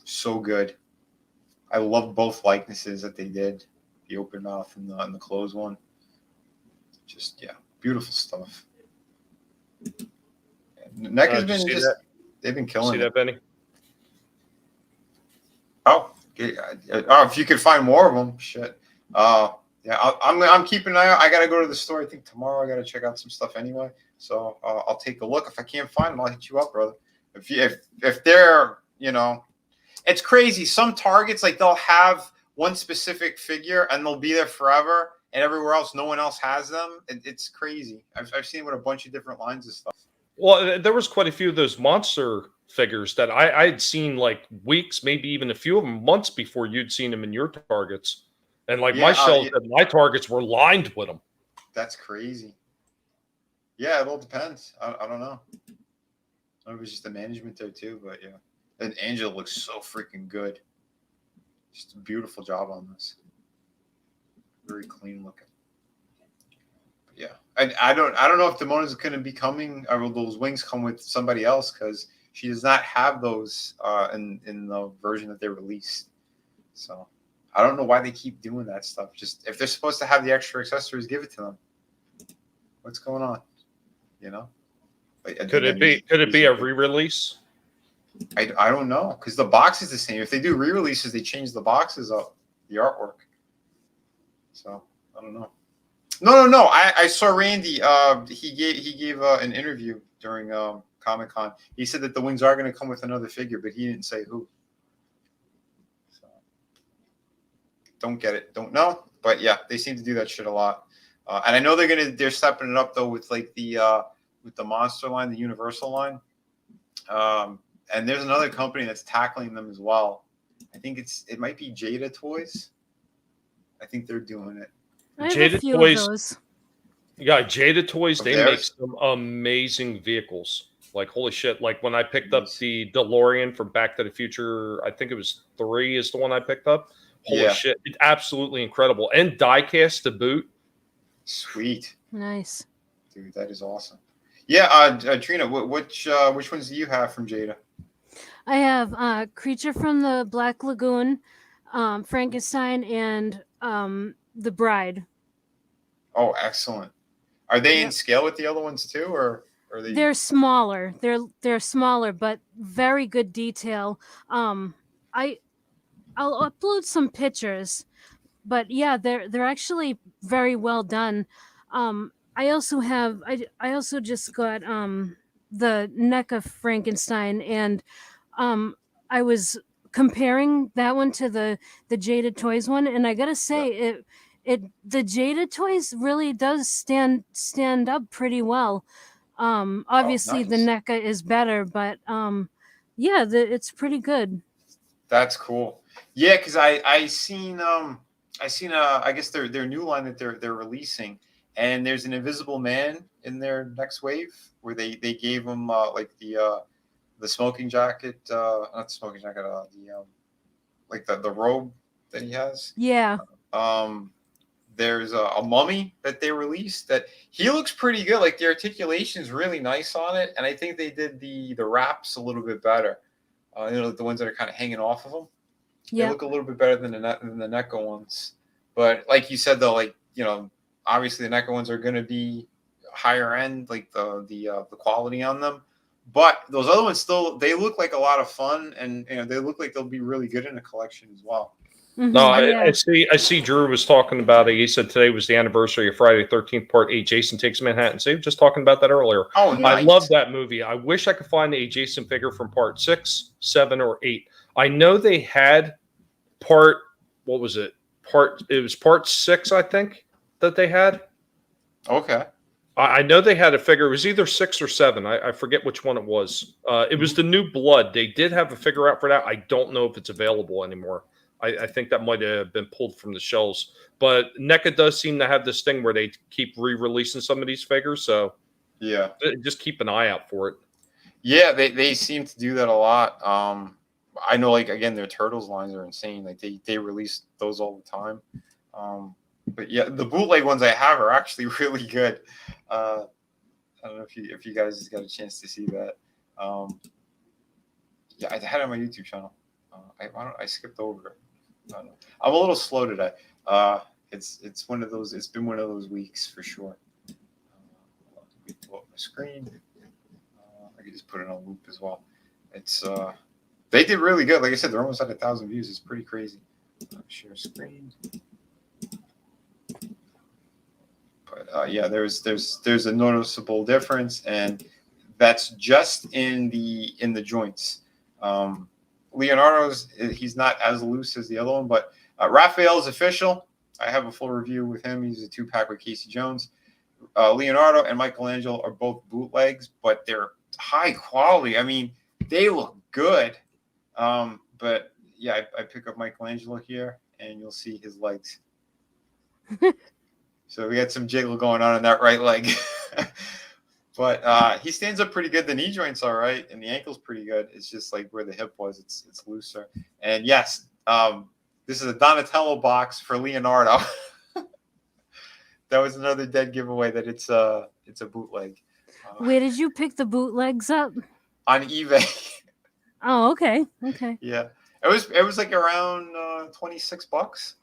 so good. I love both likenesses that they did. The open mouth and the closed one. Just, yeah, beautiful stuff. Neca's been just, they've been killing it. See it. that, Benny? Oh, if you could find more of them, shit. Yeah, I'm keeping an eye out. I gotta go to the store. I think tomorrow I gotta check out some stuff anyway. So I'll take a look. If I can't find them, I'll hit you up, brother. If they're, it's crazy. Some Targets, like, they'll have one specific figure and they'll be there forever, and everywhere else, no one else has them. It's crazy. I've seen it with a bunch of different lines of stuff. Well, there was quite a few of those monster figures that I had seen like weeks, maybe even a few of them months before you'd seen them in your Targets. And like my shelves and my Targets were lined with them. That's crazy. Yeah, it all depends. I don't know. I don't know if it's just the management there too, but yeah. And Angela looks so freaking good. Just a beautiful job on this. Very clean looking. But yeah, I don't know if Demona's going to be coming, or will those wings come with somebody else, because she does not have those in the version that they released. So I don't know why they keep doing that stuff. Just if they're supposed to have the extra accessories, give it to them. What's going on? Like, could it be a re-release? I don't know, because the box is the same. If they do re-releases, they change the boxes up, the artwork. So I don't know. No. I saw Randy. He gave an interview during Comic-Con. He said that the wings are going to come with another figure, but he didn't say who. So don't get it. Don't know. But yeah, they seem to do that shit a lot. And I know they're stepping it up though with like the monster line, the Universal line. And there's another company that's tackling them as well. I think it might be Jada Toys. I think they're doing it. I have a few of those. Yeah, Jada Toys, they make some amazing vehicles. Like, holy shit. Like, when I picked up the DeLorean from Back to the Future, I think it was 3 is the one I picked up. Holy shit. It's absolutely incredible. And die-cast to boot. Sweet. Nice. Dude, that is awesome. Yeah, Trina, which ones do you have from Jada? I have Creature from the Black Lagoon, Frankenstein, and The Bride. Oh, excellent. Are they in scale with the other ones too, or are they? They're smaller. They're smaller, but very good detail. I'll upload some pictures, but yeah, they're actually very well done. I also have I also just got the Neca Frankenstein, and I was comparing that one to the Jaded Toys one, and I gotta Yeah. say it the Jaded Toys really does stand up pretty well. Oh, Obviously the nice. NECA is better, but yeah, it's pretty good. That's cool. Yeah, because I seen I guess their new line that they're releasing, and there's an Invisible Man in their next wave where they gave him like the smoking jacket, not the smoking jacket, the like the robe that he has. Yeah. Um, there's a mummy that they released that he looks pretty good. Like the articulation is really nice on it, and I think they did the wraps a little bit better. The ones that are kind of hanging off of them. They Yeah. look a little bit better than the NECA ones. But like you said, though, like obviously the NECA ones are going to be higher end, like the quality on them. But those other ones still they look like a lot of fun, and they look like they'll be really good in a collection as well. No, Yeah. I see Drew was talking about it. He said today was the anniversary of Friday the 13th Part 8, Jason Takes Manhattan. See, just talking about that earlier. Oh, Yeah. I nice. love that movie. I wish I could find a Jason figure from Part 6, 7, or 8. I know they had part, what was it? It was Part 6, I think, that they had. Okay. I know they had a figure. It was either 6 or 7. I forget which one it was. It was the New Blood. They did have a figure out for that. I don't know if it's available anymore. I think that might have been pulled from the shelves. But NECA does seem to have this thing where they keep re-releasing some of these figures. So Yeah. just keep an eye out for it. Yeah, they seem to do that a lot. I know, like again, their Turtles lines are insane. Like they release those all the time. But yeah, the bootleg ones I have are actually really good. I don't know if you guys got a chance to see that. Yeah, I had it on my YouTube channel. I skipped over it. I don't know. I'm a little slow today. It's one of those. It's been one of those weeks for sure. Let me pull up my screen. I can just put it on loop as well. It's they did really good. Like I said, they're almost at 1,000 views. It's pretty crazy. Share screen. But yeah, there's a noticeable difference, and that's just in the joints. Leonardo's he's not as loose as the other one, but Raphael's official. I have a full review with him. He's a 2-pack with Casey Jones. Leonardo and Michelangelo are both bootlegs, but they're high quality. I mean, they look good. But yeah, I pick up Michelangelo here, and you'll see his legs. So we got some jiggle going on in that right leg. But he stands up pretty good. The knee joint's all right, and the ankle's pretty good. It's just like where the hip was, it's looser. And yes, this is a Donatello box for Leonardo. That was another dead giveaway that it's a bootleg. Where did you pick the bootlegs up? On eBay. Oh, okay. Okay. Yeah, it was like around $26.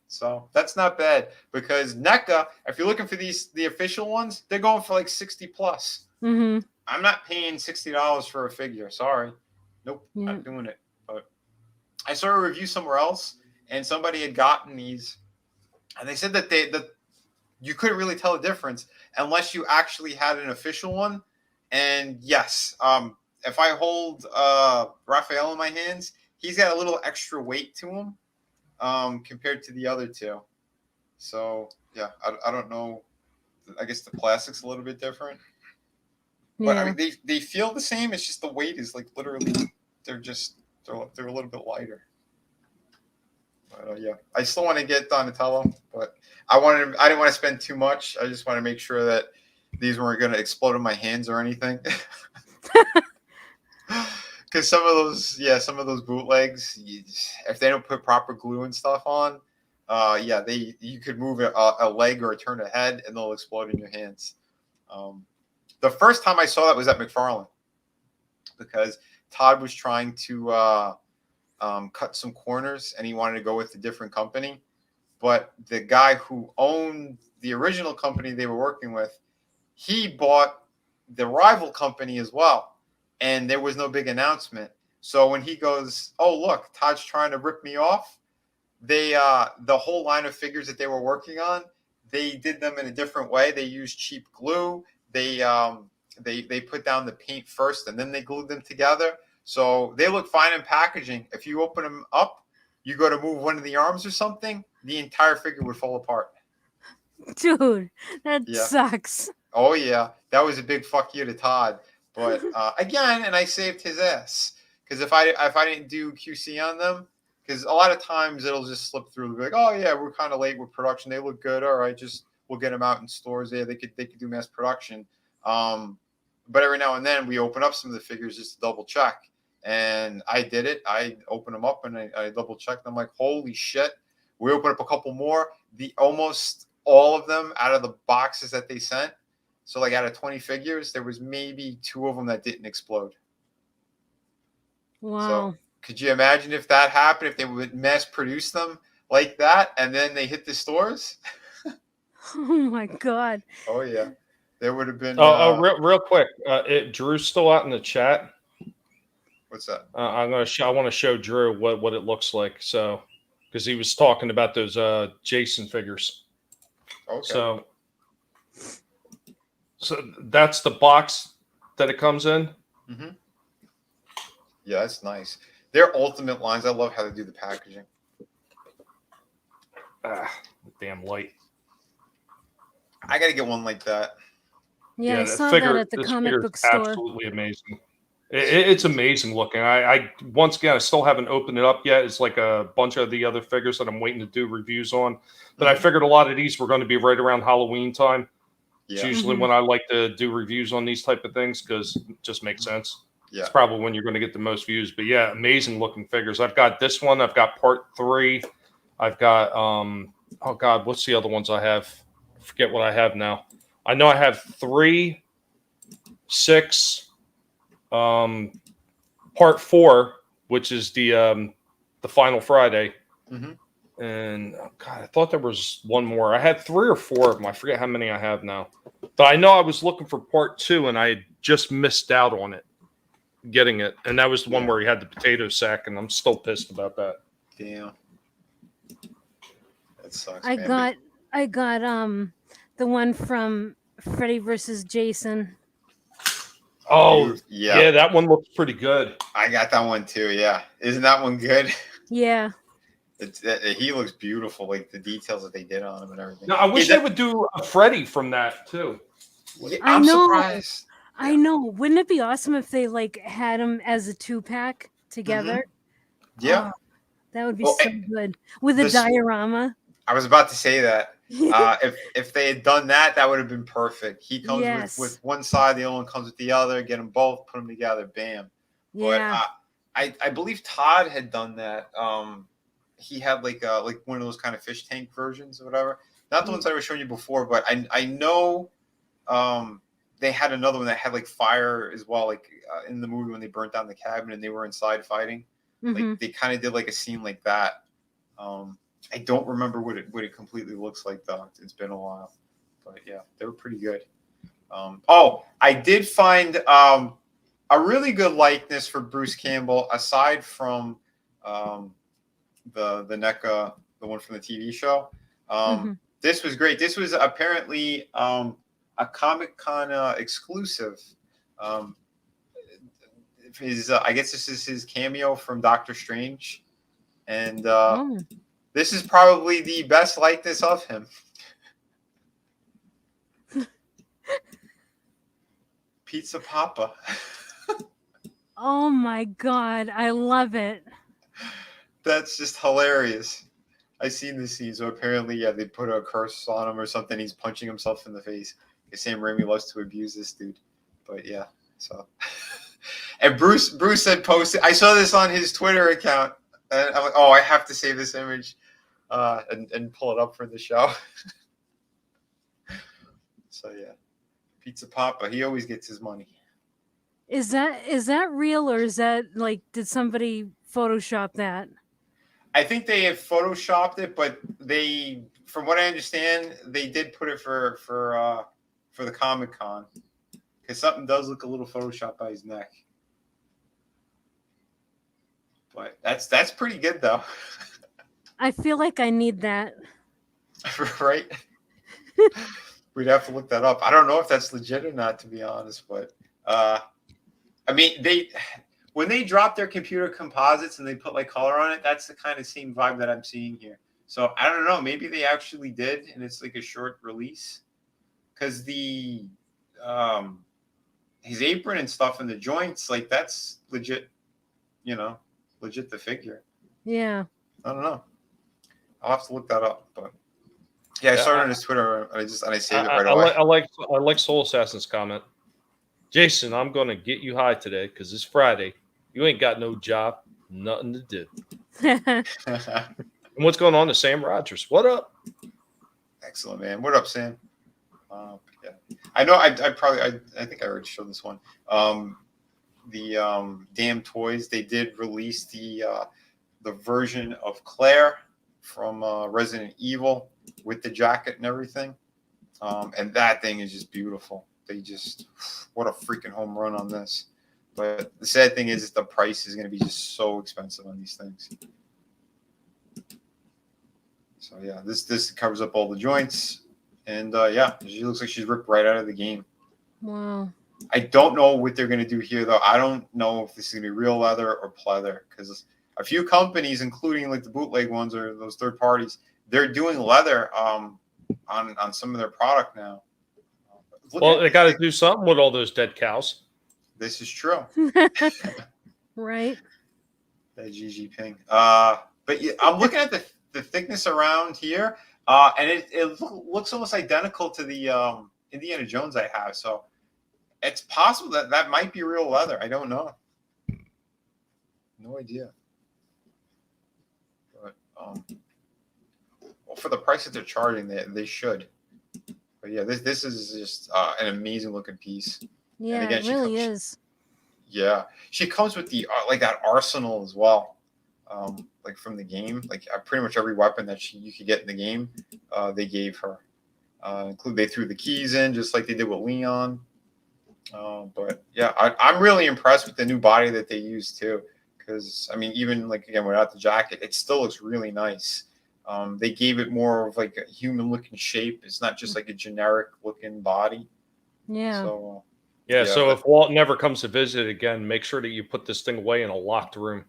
So that's not bad because NECA, if you're looking for the official ones, they're going for like 60 plus. Mm-hmm. I'm not paying $60 for a figure. Sorry. Nope, Yeah. not doing it. But I saw a review somewhere else, and somebody had gotten these, and they said that you couldn't really tell the difference unless you actually had an official one. And yes, if I hold Raphael in my hands, he's got a little extra weight to him. Compared to the other two. So yeah, I don't know. I guess the plastic's a little bit different. But I mean they feel the same. It's just the weight is like literally they're a little bit lighter. But yeah, I still want to get Donatello, but I didn't want to spend too much. I just want to make sure that these weren't going to explode in my hands or anything. Because some of those bootlegs, if they don't put proper glue and stuff on, you could move a leg or turn a head and they'll explode in your hands. The first time I saw that was at McFarlane because Todd was trying to cut some corners and he wanted to go with a different company, but the guy who owned the original company they were working with, he bought the rival company as well. And there was no big announcement. So when he goes, oh, look, Todd's trying to rip me off, the whole line of figures that they were working on, they did them in a different way. They used cheap glue. They put down the paint first and then they glued them together. So they look fine in packaging. If you open them up, you go to move one of the arms or something, the entire figure would fall apart. Dude, that Yeah. sucks. Oh yeah, that was a big fuck you to Todd. But again, and I saved his ass because if I didn't do QC on them, because a lot of times it'll just slip through. They'll be like, oh yeah, we're kind of late with production. They look good. All right, just we'll get them out in stores. Yeah, they could do mass production. But every now and then we open up some of the figures just to double check. And I did it. I opened them up and I double checked. I'm like, holy shit. We opened up a couple more. Almost all of them out of the boxes that they sent. So like out of 20 figures, there was maybe 2 of them that didn't explode. Wow. So could you imagine if that happened, if they would mass produce them like that and then they hit the stores? Oh my God. Oh yeah. There would have been real quick. Drew's still out in the chat. What's that? I want to show Drew what it looks like. So, because he was talking about those Jason figures. Okay. So that's the box that it comes in. Mm-hmm. Yeah, that's nice. Their ultimate lines. I love how they do the packaging. Damn light. I gotta get one like that. Yeah, I saw that at the comic book store. Absolutely amazing. It's amazing looking. I once again, I still haven't opened it up yet. It's like a bunch of the other figures that I'm waiting to do reviews on. But I figured a lot of these were going to be right around Halloween time. Yeah. It's usually when I like to do reviews on these type of things because it just makes sense. Yeah. It's probably when you're going to get the most views. But yeah, amazing looking figures. I've got this one. I've got part 3. I've got oh God, what's the other ones I have? I forget what I have now. I know I have 3, 6. Part 4, which is the final Friday, and oh God, I thought there was one more. I had 3 or 4 of them. I forget how many I have now, but I know I was looking for part 2, and I had just missed out on it, getting it, and that was the one where he had the potato sack, and I'm still pissed about that. Damn, that sucks. I got the one from Freddy versus Jason. Oh, yeah, that one looks pretty good. I got that one too, yeah. Isn't that one good? Yeah. He looks beautiful, like the details that they did on him and everything. No, I wish they would do a Freddy from that too. I'm surprised. I know. Wouldn't it be awesome if they like had him as a 2-pack together? Yeah. That would be so good. With a diorama. I was about to say that. If they had done that, that would have been perfect. He comes with one side, the other one comes with the other. Get them both, put them together, bam. Yeah. But I believe Todd had done that. He had like one of those kind of fish tank versions or whatever. Not the ones I was showing you before, but I know they had another one that had like fire as well, like in the movie when they burnt down the cabin and they were inside fighting. Like they kind of did like a scene like that. I don't remember what it completely looks like though. It's been a while, but yeah, they were pretty good. I did find a really good likeness for Bruce Campbell aside from the Neca, the one from the TV show. This was great. This was apparently a Comic-Con exclusive. I guess this is his cameo from Doctor Strange, and this is probably the best likeness of him. Pizza Papa. Oh my God, I love it. That's just hilarious. I seen this scene. So apparently, they put a curse on him or something. He's punching himself in the face. Sam Raimi loves to abuse this dude. But yeah, so. And Bruce had posted. I saw this on his Twitter account. And I'm like, oh, I have to save this image and pull it up for the show. So yeah, Pizza Papa. He always gets his money. Is that real or is that like did somebody Photoshop that? I think they have Photoshopped it, but they, from what I understand, they did put it for the Comic-Con because something does look a little Photoshopped by his neck. But that's pretty good though. I feel like I need that. Right? We'd have to look that up. I don't know if that's legit or not, to be honest. But I mean, when they drop their computer composites and they put like color on it, that's the kind of same vibe that I'm seeing here. So I don't know. Maybe they actually did, and it's like a short release. Because the his apron and stuff and the joints, like that's legit. Legit the figure. Yeah. I don't know. I'll have to look that up, but. Yeah, I started on his Twitter, and I saved it right away. I like Soul Assassin's comment. Jason, I'm gonna get you high today because it's Friday. You ain't got no job, nothing to do. And what's going on to Sam Rogers? What up? Excellent, man. What up, Sam? Yeah, I know. I think I already showed this one. The Damn Toys, they did release the version of Claire from Resident Evil with the jacket and everything. And that thing is just beautiful. What a freaking home run on this. But the sad thing is the price is going to be just so expensive on these things. So yeah, this covers up all the joints. And yeah, she looks like she's ripped right out of the game. Wow. I don't know what they're going to do here, though. I don't know if this is going to be real leather or pleather, because a few companies, including like the bootleg ones or those third parties, they're doing leather on some of their product now. Well, they got to do something with all those dead cows. This is true. Right. That GG Ping. But yeah, I'm looking at the thickness around here, and it looks almost identical to the Indiana Jones I have. So it's possible that might be real leather. I don't know. No idea. But well, for the price that they're charging, they should. But yeah, this is just an amazing looking piece. Yeah, again, it really is. Yeah, she comes with the like that arsenal as well, like from the game. Like pretty much every weapon that you could get in the game, they gave her. They threw the keys in just like they did with Leon. But yeah, I'm really impressed with the new body that they used too. Because I mean, even like again without the jacket, it still looks really nice. They gave it more of like a human-looking shape. It's not just like a generic-looking body. Yeah. So. Yeah, so if Walt never comes to visit again, make sure that you put this thing away in a locked room.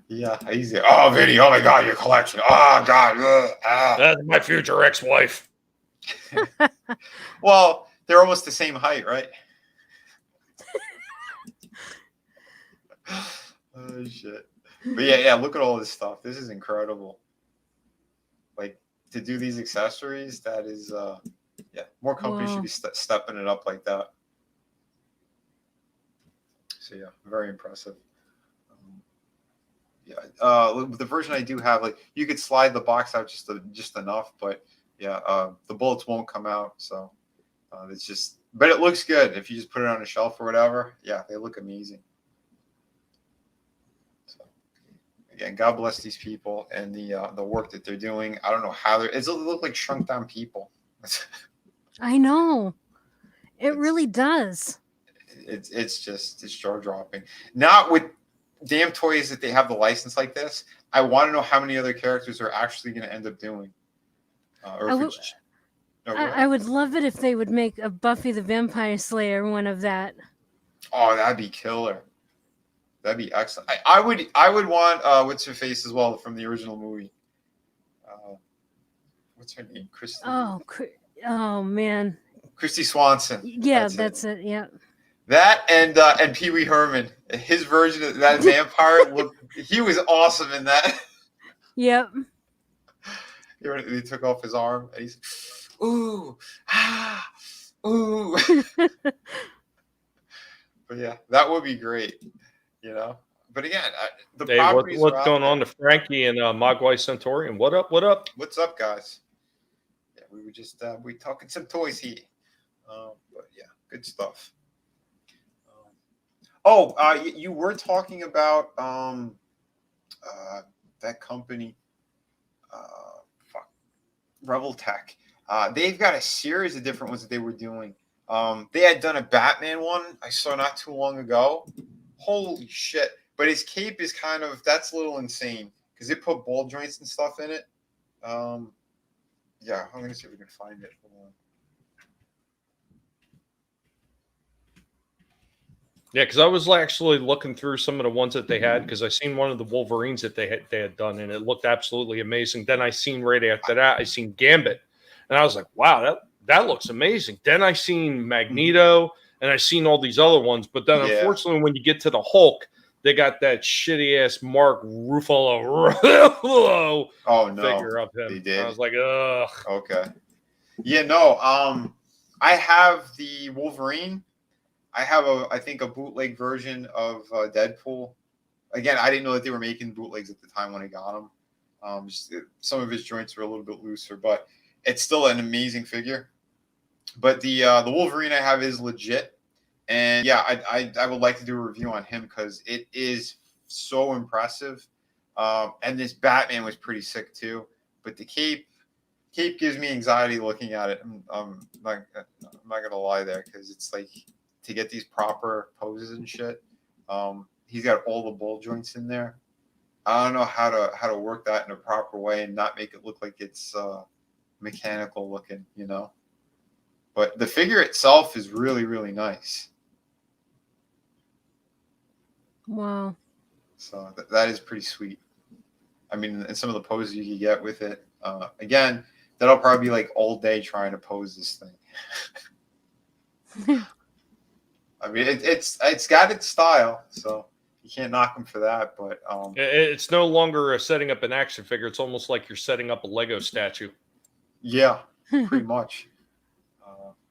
Yeah, easy. Oh, Vinny, oh my God, your collection. Oh, God. That's my future ex-wife. Well, they're almost the same height, right? Oh, shit. But yeah, look at all this stuff. This is incredible. Like, to do these accessories, that is... yeah, more companies should be stepping it up like that. So yeah, very impressive. Yeah, the version I do have, like you could slide the box out just enough, but yeah, the bullets won't come out. So it's just, but it looks good if you just put it on a shelf or whatever. Yeah, they look amazing. So again, God bless these people and the work that they're doing. I don't know how it look like shrunk down people. I know. It really does. It's jaw dropping. Not with Damn Toys that they have the license like this. I want to know how many other characters are actually going to end up doing. I would love it if they would make a Buffy the Vampire Slayer one of that. Oh, that'd be killer. That'd be excellent. I would want what's her face as well from the original movie. What's her name? Christy. Oh man. Christy Swanson. Yeah, that's it. Yeah. That and Pee Wee Herman. His version of that vampire he was awesome in that. Yep. He took off his arm and he's ooh, ooh. But yeah, that would be great, But again, what's going on to Frankie and Mogwai Centaurian? What up? What up? What's up, guys? Yeah, we were just we talking some toys here. But yeah, good stuff. You were talking about that company, Rebel Tech. They've got a series of different ones that they were doing. They had done a Batman one I saw not too long ago. Holy shit. But his cape is that's a little insane because they put ball joints and stuff in it. Yeah, I'm gonna see if we can find it. Hold on. Yeah, because I was actually looking through some of the ones that they had because I seen one of the Wolverines that they had done, and it looked absolutely amazing. Then I seen right after that, I seen Gambit, and I was like, wow, that looks amazing. Then I seen Magneto, and I seen all these other ones. But then, Yeah. unfortunately, when you get to the Hulk, they got that shitty ass Mark Ruffalo Oh no, figure of him. they did. I was like, ugh. Okay. Yeah, no. I have the Wolverine. I have I think a bootleg version of Deadpool. Again, I didn't know that they were making bootlegs at the time when I got them. Some of his joints were a little bit looser, but it's still an amazing figure. But the Wolverine I have is legit, and yeah, I would like to do a review on him because it is so impressive. And this Batman was pretty sick too. But the cape gives me anxiety looking at it. I'm not gonna lie there because it's like to get these proper poses and shit. He's got all the ball joints in there. I don't know how to work that in a proper way and not make it look like it's mechanical looking, you know. But the figure itself is really, really nice. Wow. So that is pretty sweet. I mean, and some of the poses you can get with it. Again, that'll probably be like all day trying to pose this thing. I mean, it's got its style, so you can't knock them for that. But It's no longer setting up an action figure. It's almost like you're setting up a Lego statue. yeah, pretty much.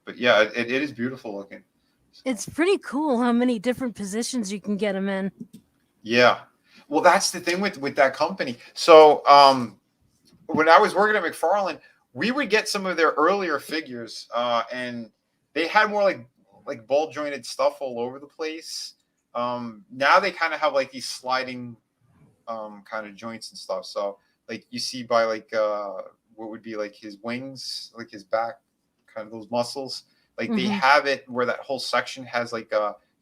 But yeah, it is beautiful looking. So. It's pretty cool how many different positions you can get them in. Yeah. Well, that's the thing with that company. So when I was working at McFarlane, we would get some of their earlier figures, and they had more like ball jointed stuff all over the place. Now they kind of have like these sliding kind of joints and stuff. So like you see by like what would be like his wings, like his back, kind of those muscles. Like they have it where that whole section has like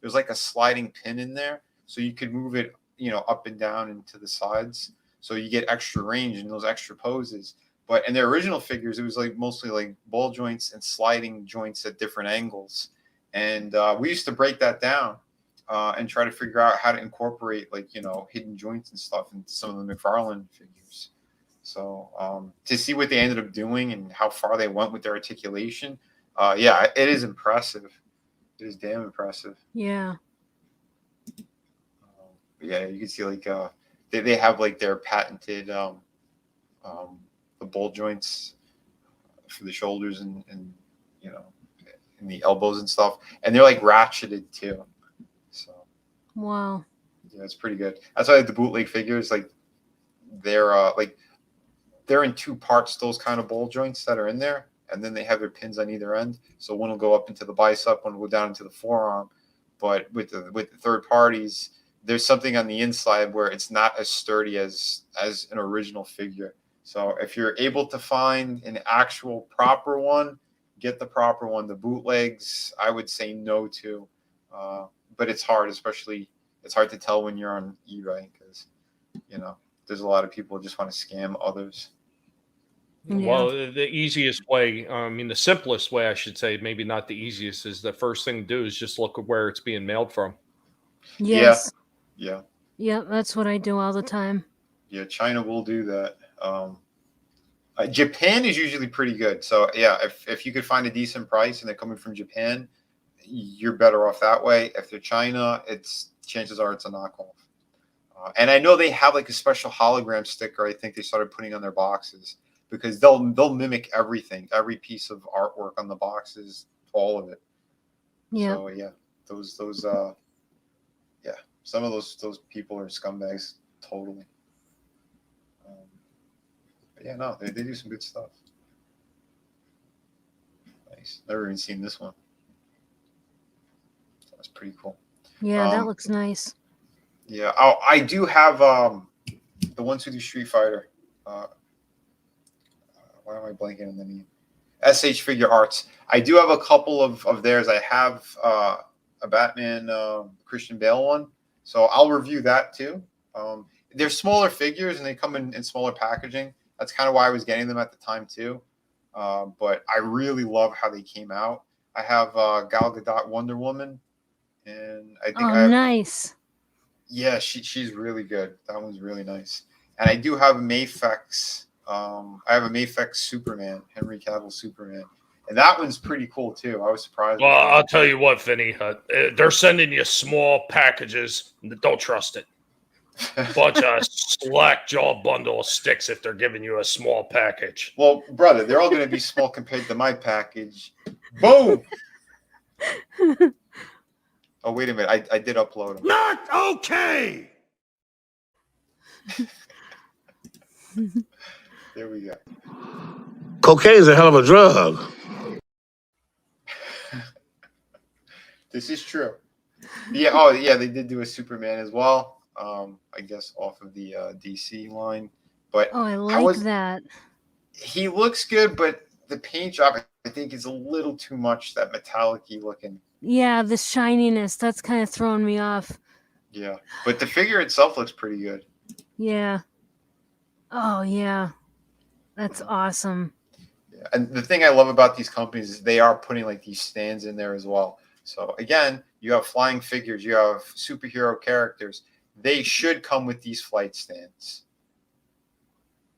there's like a sliding pin in there, so you could move it, you know, up and down and to the sides, so you get extra range in those extra poses. But in their original figures, it was like mostly like ball joints and sliding joints at different angles. And we used to break that down and try to figure out how to incorporate like, you know, hidden joints and stuff into some of the McFarlane figures. So to see what they ended up doing and how far they went with their articulation, yeah, it is impressive. It is damn impressive. Yeah. Yeah, you can see like they have like their patented the ball joints for the shoulders and you know, in the elbows and stuff, and they're like ratcheted too. So Wow. yeah, it's pretty good. That's why like, the bootleg figures, like they're in two parts, those kind of ball joints that are in there, and then they have their pins on either end. So one will go up into the bicep, one will go down into the forearm. But with the third parties, there's something on the inside where it's not as sturdy as an original figure. So if you're able to find an actual proper one, get the proper one. The bootlegs, I would say no to. But it's hard, especially it's hard to tell when you're on eBay because, you know, there's a lot of people who just want to scam others. Yeah. Well, the easiest way, I mean, the simplest way, I should say, maybe not the easiest, is the first thing to do is just look at where it's being mailed from. Yes. Yeah. Yeah, that's what I do all the time. Yeah, China will do that. Japan is usually pretty good. So yeah, if you could find a decent price and they're coming from Japan, you're better off that way. If they're China, chances are it's a knockoff. And I know they have like a special hologram sticker. I think they started putting on their boxes because they'll mimic everything, every piece of artwork on the boxes, all of it. Yeah. So yeah, those yeah, some of those people are scumbags totally. But yeah, no, they do some good stuff. Nice. Never even seen this one. That's pretty cool. Yeah, that looks nice. Yeah. Oh, I do have the ones who do Street Fighter. Why am I blanking on the name? SH Figure Arts. I do have a couple of theirs. I have a Batman Christian Bale one, so I'll review that too. They're smaller figures and they come in smaller packaging. That's kind of why I was getting them at the time too. but I really love how they came out. I have Gal Gadot Wonder Woman, and I think I have, nice. yeah, she's really good. That one's really nice. And I do have Mafex. I have a Mafex Superman, Henry Cavill Superman, and that one's pretty cool too. I was surprised. Well, I'll tell you what, Vinny, they're sending you small packages. Don't trust it. Bunch of slack jaw bundle of sticks if they're giving you a small package. Well, brother, they're all going to be small compared to my package. Boom. Oh, wait a minute. I did upload them. Not okay. There we go. Cocaine's a hell of a drug. This is true. Yeah. Oh, yeah. They did do a Superman as well. I guess off of the DC line, but Oh, I like that. He looks good, but the paint job I think is a little too much. That metallic-y looking. Yeah, the shininess, that's kind of throwing me off. Yeah, but the figure itself looks pretty good. Yeah. Oh, yeah. That's awesome. Yeah. And the thing I love about these companies is they are putting like these stands in there as well. So again, you have flying figures, you have superhero characters. They should come with these flight stands.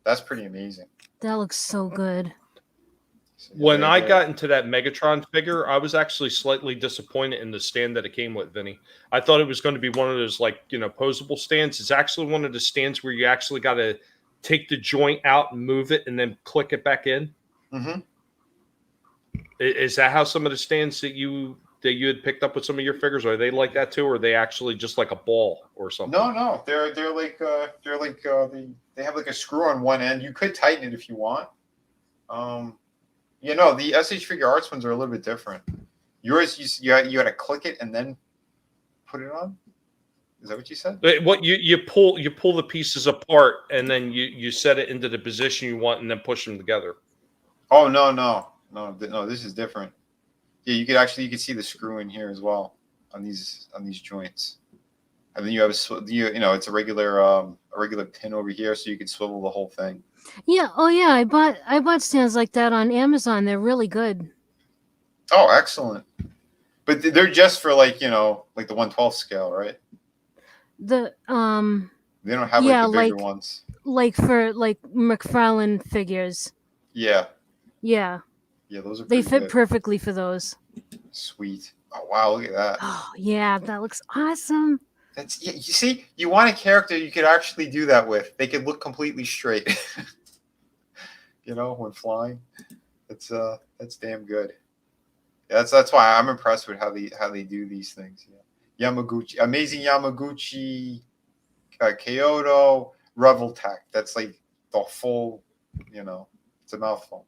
That's pretty amazing. That looks so good. So, When I got into that Megatron figure, I was actually slightly disappointed in the stand that it came with, Vinny. I thought it was going to be one of those, like, posable stands. It's actually one of the stands where you actually got to take the joint out and move it and then click it back in. Mm-hmm. Is that how some of the stands that you had picked up with some of your figures, are they like that too, or are they actually just like a ball or something? No, they're like they have like a screw on one end. You could tighten it if you want. The SH Figure Arts ones are a little bit different. Yours, you had to click it and then put it on. Is that what you said? What you pull the pieces apart and then you set it into the position you want and then push them together. Oh no, this is different. Yeah, you could see the screw in here as well on these joints, and then you have it's a regular pin over here, so you can swivel the whole thing. Yeah. Oh, yeah. I bought stands like that on Amazon. They're really good. Oh, excellent! But they're just for like the 1/12 scale, right? The They don't have yeah, the bigger ones. Like for McFarlane figures. Yeah. Yeah. Yeah, those are. They fit good. perfectly for those. Sweet. Oh wow, look at that. Oh yeah, that looks awesome. You see, you want a character you could actually do that with. They could look completely straight. When flying. That's damn good. Yeah, that's why I'm impressed with how they do these things. Yeah. Yamaguchi, amazing Yamaguchi, Kyoto, Revel Tech. That's like the full, it's a mouthful.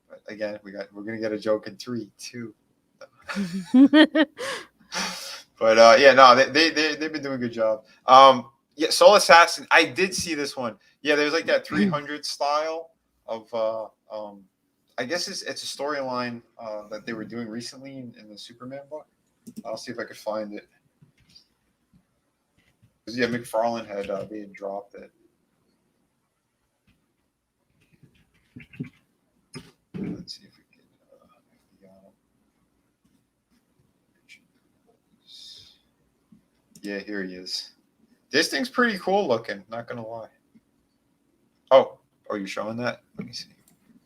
But again, we're gonna get a joke in 3, 2. But they've been doing a good job. Soul Assassin. I did see this one. Yeah, there's like that 300 style of I guess it's a storyline that they were doing recently in the Superman book. I'll see if I could find it. Yeah, McFarlane had dropped it. Let's see if we can. Yeah, here he is. This thing's pretty cool looking. Not gonna lie. Oh, you're showing that? Let me see.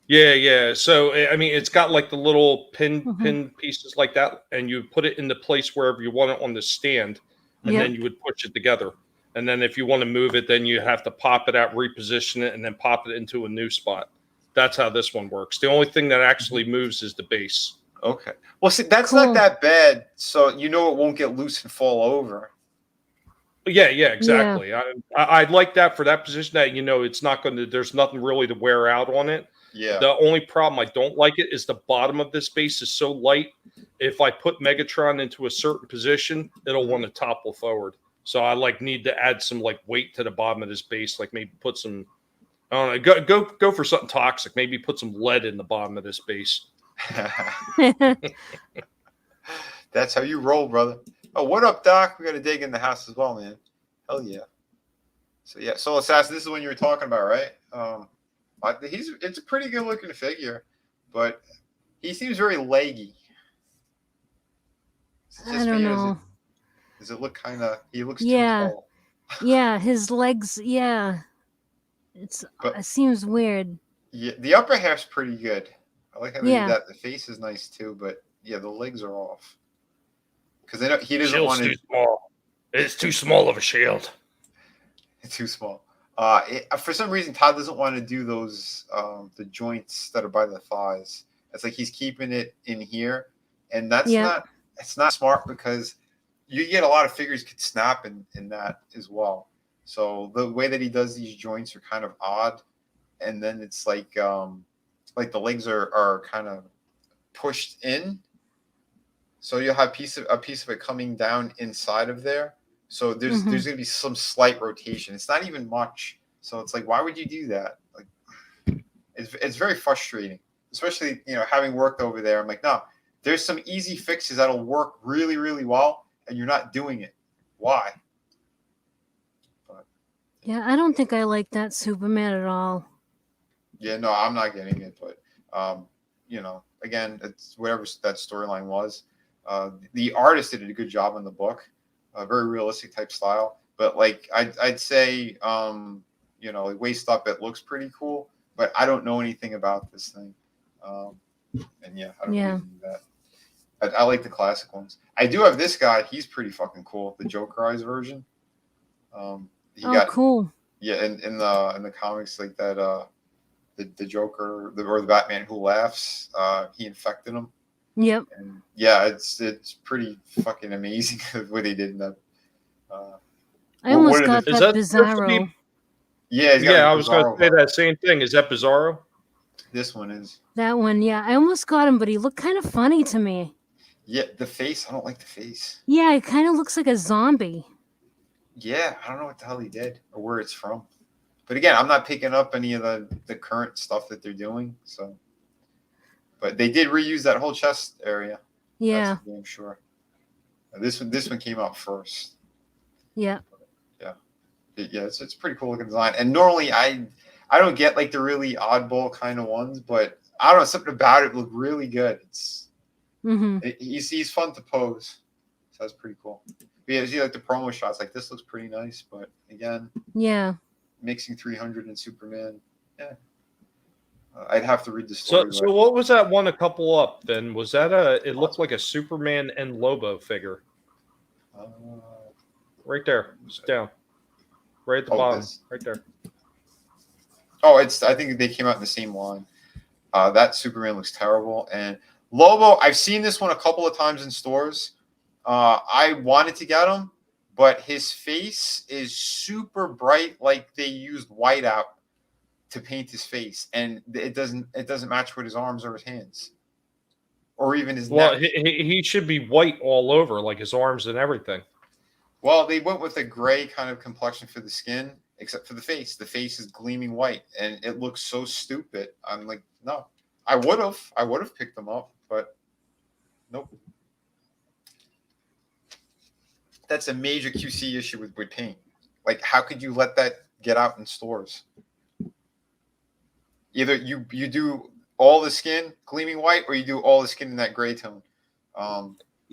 Yeah. So I mean, it's got like the little pin pieces like that, and you put it in the place wherever you want it on the stand, and then you would push it together. And then if you want to move it, then you have to pop it out, reposition it, and then pop it into a new spot. That's how this one works. The only thing that actually moves is the base. Okay. Well, see, that's not that bad. So it won't get loose and fall over. Yeah, exactly. Yeah. I'd like that for that position. That it's not going to. There's nothing really to wear out on it. Yeah. The only problem I don't like it is the bottom of this base is so light. If I put Megatron into a certain position, it'll want to topple forward. So I need to add some weight to the bottom of this base. Like maybe put some. I don't know. Go for something toxic. Maybe put some lead in the bottom of this base. That's how you roll, brother. Oh, what up, Doc? We got to dig in the house as well, man. Hell yeah. So yeah, Soul Assassin. This is the one you were talking about, right? It's a pretty good looking figure. but he seems very leggy. Is it I just don't me, or know. does it look kind of? He looks too Yeah. tall. Yeah, his legs. Yeah, it But seems weird. yeah, the upper half's pretty good. I like how they did Yeah. that. The face is nice too, but yeah, the legs are off because he doesn't Shield's want too to. small. It's too small of a shield. It's too small. For some reason, Todd doesn't want to do those the joints that are by the thighs. It's like he's keeping it in here, and that's Yeah. not. It's not smart because you get a lot of figures could snap in that as well. So the way that he does these joints are kind of odd, and then it's like the legs are kind of pushed in. So you'll have a piece of it coming down inside of there. So there's Mhm. going to be some slight rotation. It's not even much. So it's like, why would you do that? Like, it's very frustrating, especially having worked over there. I'm like, no, there's some easy fixes that'll work really, really well, and you're not doing it. Why? But, Yeah, I don't think I like that Superman at all. yeah, no, I'm not getting it. But again, it's whatever that storyline was. The artist did a good job on the book. Very realistic type style, but like I'd say like waist up, it looks pretty cool, but I don't know anything about this thing, and yeah, I don't Yeah. really do that. I like the classic ones. I do have this guy. He's pretty fucking cool. The Jokerized version. He Oh, got cool. yeah in the comics like that. The Joker or the Batman who laughs. He infected him. Yep. And yeah, it's pretty fucking amazing what they did in that. I almost what are got the- Is that that supposed to be- Bizarro. Yeah, he's got Yeah, a I was going to Bizarro say vibe. that same thing. Is that Bizarro? This one is. That one, yeah. I almost got him, but he looked kind of funny to me. Yeah, the face. I don't like the face. Yeah, it kind of looks like a zombie. Yeah, I don't know what the hell he did or where it's from. But again, I'm not picking up any of the current stuff that they're doing. So, but they did reuse that whole chest area. Yeah. That's for damn sure. This one came out first. Yeah. Yeah, it's pretty cool looking design. And normally I don't get like the really oddball kind of ones, but I don't know, something about it looked really good. He's fun to pose, so that's pretty cool. But yeah, you see like the promo shots, like this looks pretty nice, but again, Yeah. mixing 300 and Superman, yeah. I'd have to read the So, story. so what was that one a couple up then? Was that it looked like a Superman and Lobo figure. Right there. It's down. Right at the bottom. This. Right there. Oh, I think they came out in the same line. That Superman looks terrible. And Lobo, I've seen this one a couple of times in stores. I wanted to get him, but his face is super bright, like they used white out to paint his face, and it doesn't match with his arms or his hands, or even his Well, neck. he should be white all over, like his arms and everything. Well, they went with a gray kind of complexion for the skin, except for the face. The face is gleaming white, and it looks so stupid. I'm like, no. I would have picked them up, but nope. That's a major QC issue with paint. Like, how could you let that get out in stores? Either you do all the skin gleaming white, or you do all the skin in that gray tone.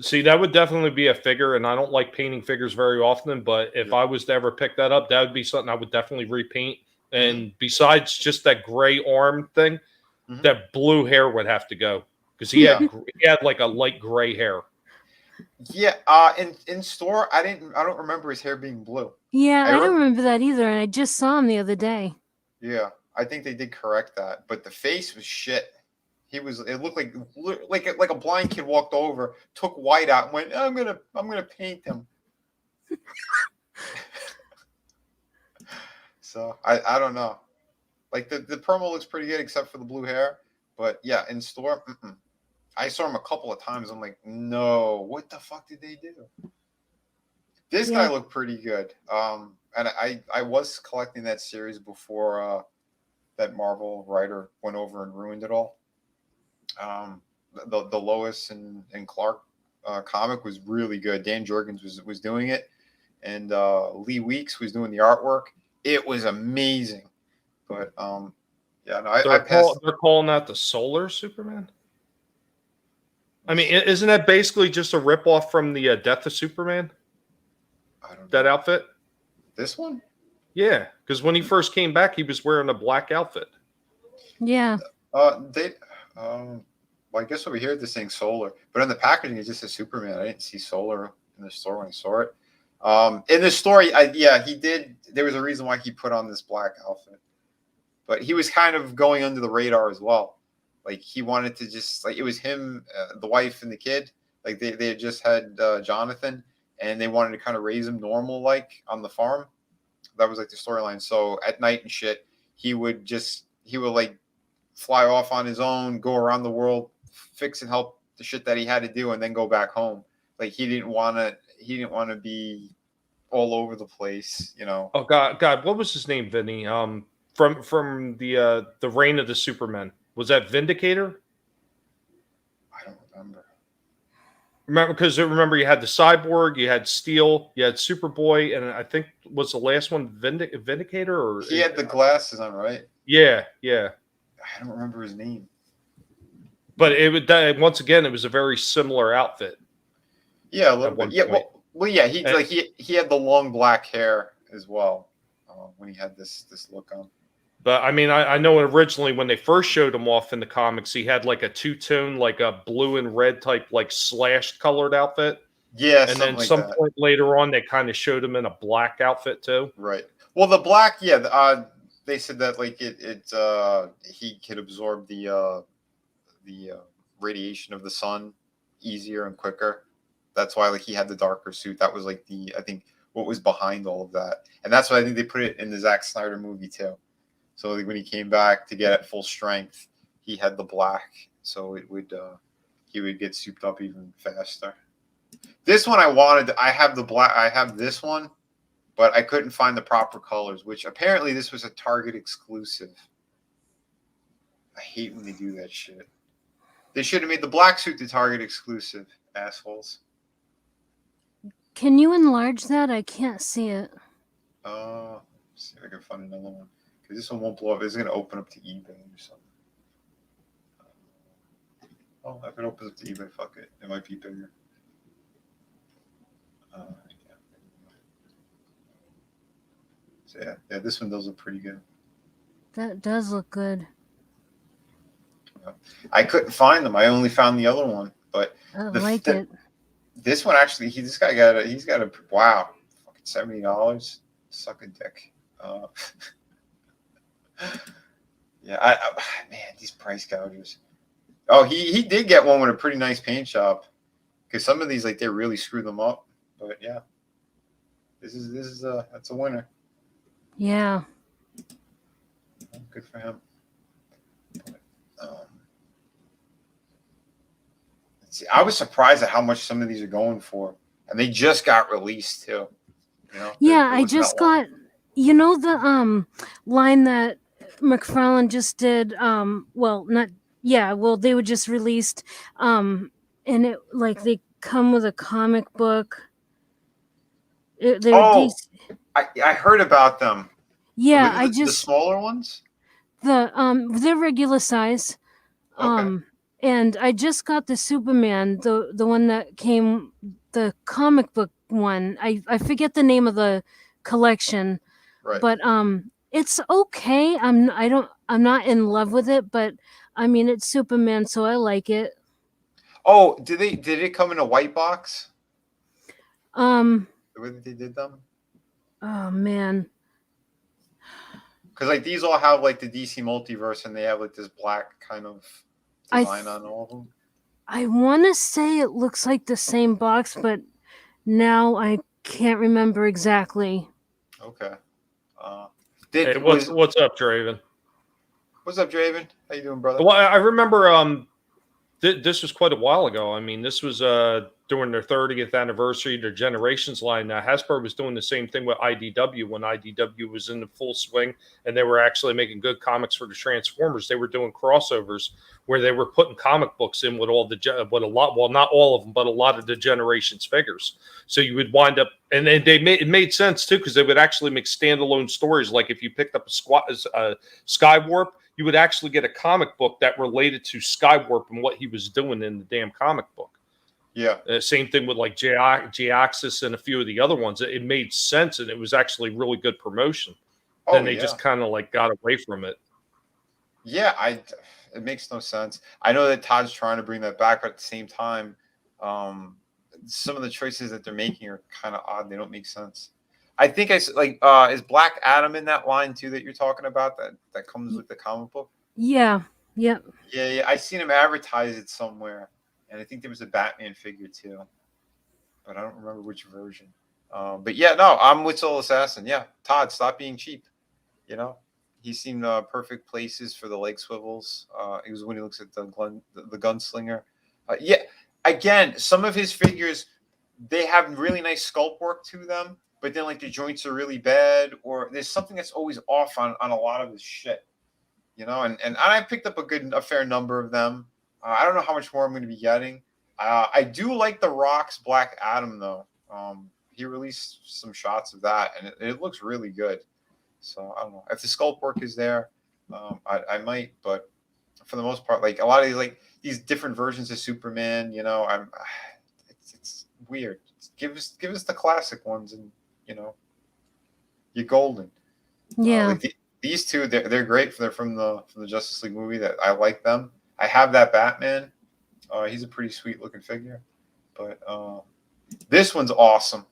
See, that would definitely be a figure, and I don't like painting figures very often, but if I was to ever pick that up, that would be something I would definitely repaint. And besides just that gray arm thing, that blue hair would have to go because he had like a light gray hair. Yeah, in store, I don't remember his hair being blue. Yeah, I don't remember that either, and I just saw him the other day. Yeah, I think they did correct that, but the face was shit. It looked like a blind kid walked over, took white out, and went, I'm gonna paint him. So I don't know. Like the promo looks pretty good except for the blue hair, but yeah, in store, I saw him a couple of times. I'm like, no, what the fuck did they do? This guy looked pretty good. And I was collecting that series before that Marvel writer went over and ruined it all. The Lois and Clark comic was really good. Dan Jurgens was doing it, and Lee Weeks was doing the artwork. It was amazing. But Yeah, no, I passed. They're calling that the Solar Superman. I mean, isn't that basically just a ripoff from the Death of Superman? I don't That know. outfit? This one? Yeah, because when he first came back, he was wearing a black outfit. Yeah. They. Well, I guess over here they're saying Solar, but in the packaging it just says Superman. I didn't see Solar in the store when I saw it. In the story, he did. There was a reason why he put on this black outfit, but he was kind of going under the radar as well. Like he wanted to just like it was him, the wife, and the kid. Like they had just had Jonathan, and they wanted to kind of raise him normal, like on the farm. That was like the storyline. So at night and shit, he would like fly off on his own, go around the world, fix and help the shit that he had to do, and then go back home. Like he didn't want to be all over the place, you know. Oh God, what was his name, Vinny? From the Reign of the Supermen. Was that Vindicator? I don't remember. Remember you had the Cyborg, you had Steel, you had Superboy, and I think was the last one Vindicator, or He had the glasses on, right? Yeah. I don't remember his name. But it would once again, it was a very similar outfit. Yeah, a little bit. Yeah, well, yeah. He had the long black hair as well when he had this look on. But I mean, I know originally when they first showed him off in the comics, he had like a two-tone, like a blue and red type, like slashed colored outfit. Yeah, and then some point later on, they kind of showed him in a black outfit too. Right. Well, the black, yeah. They said that like he could absorb the radiation of the sun easier and quicker. That's why like he had the darker suit. That was like I think what was behind all of that, and that's why I think they put it in the Zack Snyder movie too. So like when he came back to get at full strength, he had the black, so it would he would get souped up even faster. This one I have the black. I have this one, but I couldn't find the proper colors, which apparently this was a Target exclusive. I hate when they do that shit. They should have made the black suit the Target exclusive, assholes. Can you enlarge that? I can't see it. Let's see if I can find another one. Because this one won't blow up. It's going to open up to eBay or something. Oh, if it opens up to eBay, fuck it. It might be bigger. Yeah. So yeah, this one does look pretty good. That does look good. I couldn't find them. I only found the other one, but I like it. This one actually, he's got a wow, fucking $70. Suck a dick. Yeah, man, these price gougers. Oh, he did get one with a pretty nice paint job, because some of these like they really screw them up. But yeah, this is that's a winner. Yeah. Good for him. But, see, I was surprised at how much some of these are going for, and they just got released too. You know? Yeah, I just got, you know, the line that McFarlane just did. They were just released, and it like they come with a comic book. I heard about them. Yeah, the smaller ones. They're regular size. Okay. And I just got the Superman, the one that came, the comic book one. I forget the name of the collection, right? But it's okay. I'm not in love with it, but I mean it's Superman, so I like it. Oh, did it come in a white box? The way that they did them. Oh man. Because like these all have like the DC multiverse, and they have like this black kind of design on all of them. I want to say it looks like the same box, but now I can't remember exactly. Okay. What's up, Draven? What's up, Draven? How you doing, brother? Well, I remember this was quite a while ago. I mean, this was during their 30th anniversary, their Generations line. Hasbro was doing the same thing with IDW when IDW was in the full swing, and they were actually making good comics for the Transformers. They were doing crossovers where they were putting comic books in with not all of them, but a lot of the Generations figures. So you would wind up, and it made sense too, because they would actually make standalone stories. Like if you picked up a Skywarp, you would actually get a comic book that related to Skywarp and what he was doing in the damn comic book. Yeah. Same thing with like J-Axis and a few of the other ones. It made sense, and it was actually really good promotion. Then they just kind of like got away from it. Yeah, it makes no sense. I know that Todd's trying to bring that back, but at the same time, some of the choices that they're making are kind of odd. They don't make sense. I think is Black Adam in that line too that you're talking about that comes with the comic book? Yeah. Yep. Yeah. I seen him advertise it somewhere, and I think there was a Batman figure too, but I don't remember which version. But yeah, no, I'm with Soul Assassin. Yeah, Todd, stop being cheap. You know, he's seen perfect places for the leg swivels. It was when he looks at the gunslinger. Yeah, again, some of his figures, they have really nice sculpt work to them, but then like the joints are really bad, or there's something that's always off on a lot of his shit. You know, and I picked up a fair number of them. I don't know how much more I'm going to be getting. I do like the Rock's Black Adam though. He released some shots of that, and it looks really good. So I don't know if the sculpt work is there. I might, but for the most part, like a lot of these different versions of Superman, you know, it's weird. Give us the classic ones, and you know, you're golden. Yeah. Like these two, they're great. They're from the Justice League movie. That I like them. I have that Batman. He's a pretty sweet looking figure, but this one's awesome.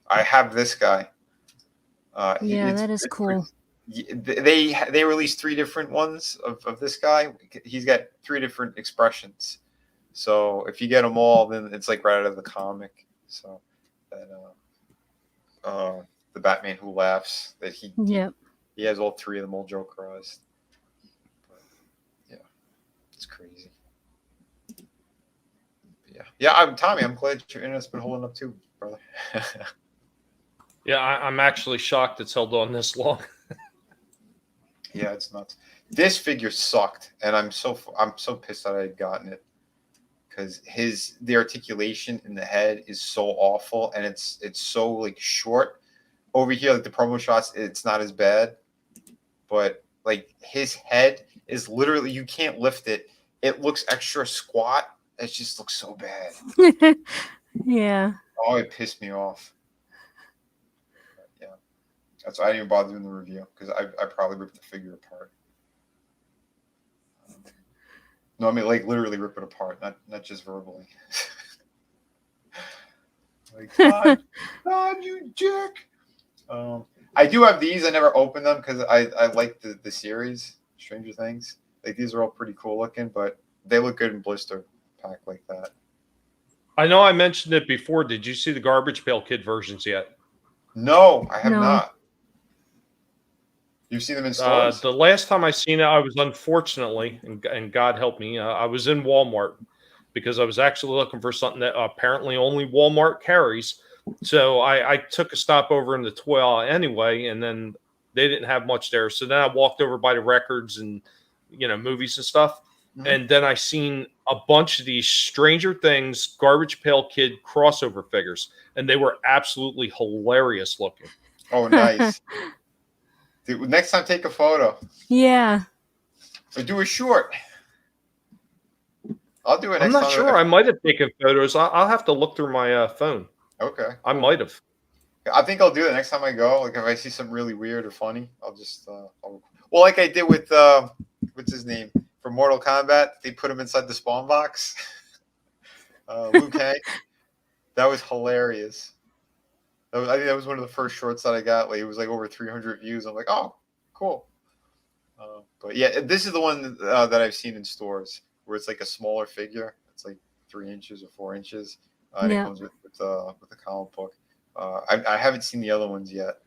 I have this guy. Yeah, that is cool. They released 3 different ones of this guy. He's got 3 different expressions. So if you get them all, then it's like right out of the comic. So that the Batman who laughs, that he has all 3 of them all Jokerized. But yeah, it's crazy. But yeah. Tommy, I'm glad your internet's been holding up too, brother. Yeah, I'm actually shocked it's held on this long. Yeah, it's nuts. This figure sucked, and I'm so pissed that I had gotten it, because the articulation in the head is so awful, and it's so like short. Over here, like the promo shots, it's not as bad, but like his head is literally, you can't lift it. It looks extra squat. It just looks so bad. Yeah. Oh, it pissed me off. That's why I didn't even bother doing the review, because I probably ripped the figure apart. No, I mean like literally rip it apart, not just verbally. Like Todd, you jerk. I do have these. I never opened them because I like the series Stranger Things. Like these are all pretty cool looking, but they look good in blister pack like that. I know I mentioned it before. Did you see the Garbage Pail Kid versions yet? No, I have not. You've seen them in stores? The last time I seen it, I was unfortunately, and God help me, I was in Walmart because I was actually looking for something that apparently only Walmart carries. So I took a stop over in the toy aisle anyway, and then they didn't have much there. So then I walked over by the records and, you know, movies and stuff. Mm-hmm. And then I seen a bunch of these Stranger Things Garbage Pail Kid crossover figures, and they were absolutely hilarious looking. Oh, nice. Dude, next time, take a photo. Yeah. Or do a short. I'll do it next time. I'm not sure. I might have taken photos. I'll have to look through my phone. Okay. I might have. I think I'll do it next time I go. Like if I see something really weird or funny, I'll just well, like I did with what's his name from Mortal Kombat. They put him inside the spawn box. Liu Kang. That was hilarious. I think that was one of the first shorts that I got. Like it was like over 300 views. I'm like, oh, cool. But yeah, this is the one that I've seen in stores where it's like a smaller figure. It's like 3 inches or 4 inches. And it comes with the comic book. I haven't seen the other ones yet.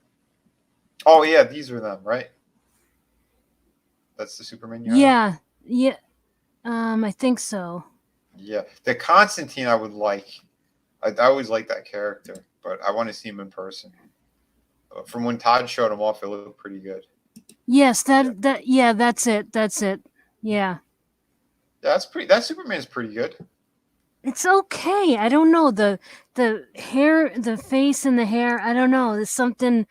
Oh yeah, these are them, right? That's the Superman you have? Yeah. I think so. Yeah, the Constantine I would like. I always like that character, but I want to see him in person. From when Todd showed him off, it looked pretty good. Yes, that's it. That's it. Yeah. That Superman's pretty good. It's okay. I don't know, the hair, the face and the hair. I don't know. There's something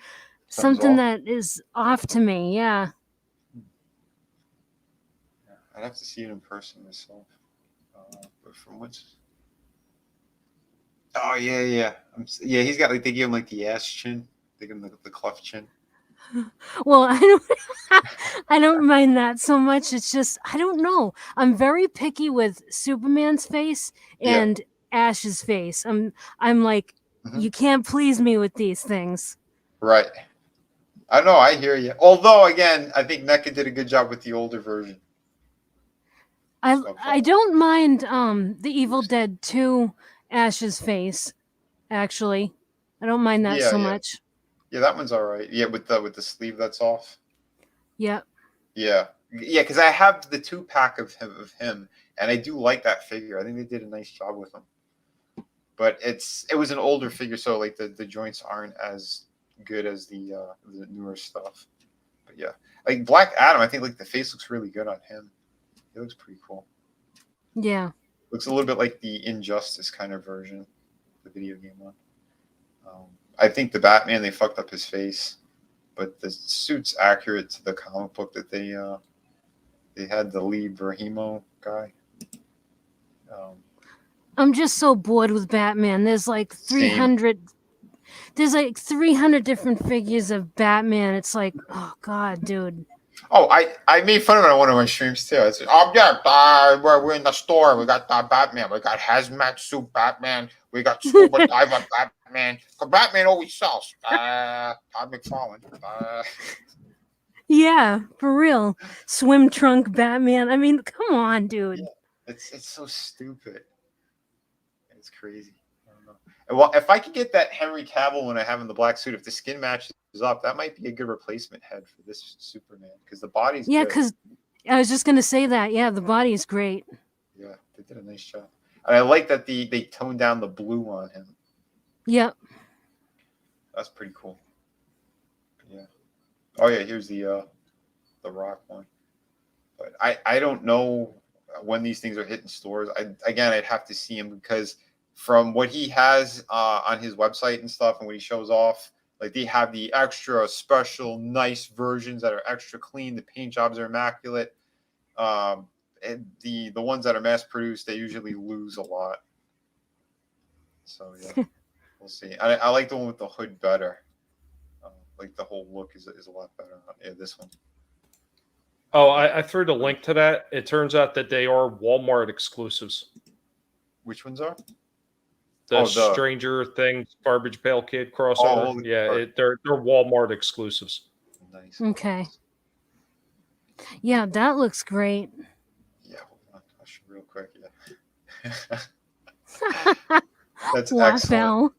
that is off to me. Yeah. I'd have to see it in person myself. But from what's... Oh, yeah. Yeah, he's got, like, they give him, like, the ass chin. They give him the cleft chin. Well, I don't I don't mind that so much. It's just I don't know. I'm very picky with Superman's face and Ash's face. I'm like, you can't please me with these things. Right. I know, I hear you. Although, again, I think Neca did a good job with the older version. I don't mind the Evil Dead 2 Ash's face, actually. I don't mind that so much. Yeah, that one's all right. Yeah, with the sleeve that's off. Yep. Yeah, because I have the 2-pack of him, and I do like that figure. I think they did a nice job with him. But it was an older figure, so like the joints aren't as good as the newer stuff. But yeah, like Black Adam, I think like the face looks really good on him. It looks pretty cool. Yeah. Looks a little bit like the Injustice kind of version, the video game one. I think the Batman, they fucked up his face, but the suit's accurate to the comic book that they had the lead Brahimo guy. I'm just so bored with Batman. There's like 300. There's like 300 different figures of Batman. It's like, oh god, dude. Oh, I made fun of it on one of my streams too. I said, "Oh yeah, we're in the store. We got Batman. We got hazmat suit Batman. We got scuba diver Batman. Cause Batman always sells. Todd McFarlane. Yeah, for real. Swim trunk Batman. I mean, come on, dude. Yeah, it's so stupid. It's crazy. I don't know. Well, if I could get that Henry Cavill when I have in the black suit, if the skin matches up, that might be a good replacement head for this Superman because the body's good. Because I was just gonna say that. Yeah, the body is great. Yeah, they did a nice job. And I like that they toned down the blue on him. Yep. That's pretty cool. Yeah. Oh yeah, here's the Rock one. But I don't know when these things are hitting stores. I'd have to see him because from what he has on his website and stuff and what he shows off, like they have the extra special nice versions that are extra clean. The paint jobs are immaculate. And the ones that are mass produced, they usually lose a lot. So yeah, we'll see. I like the one with the hood better. Like the whole look is a lot better. Yeah, this one. Oh, I threw the link to that. It turns out that they are Walmart exclusives. Which ones are? The Stranger Things Garbage Pail Kid crossover. They're Walmart exclusives. Nice. Okay. Yeah, that looks great. Yeah, hold on. I'll show you real quick. Yeah. That's excellent.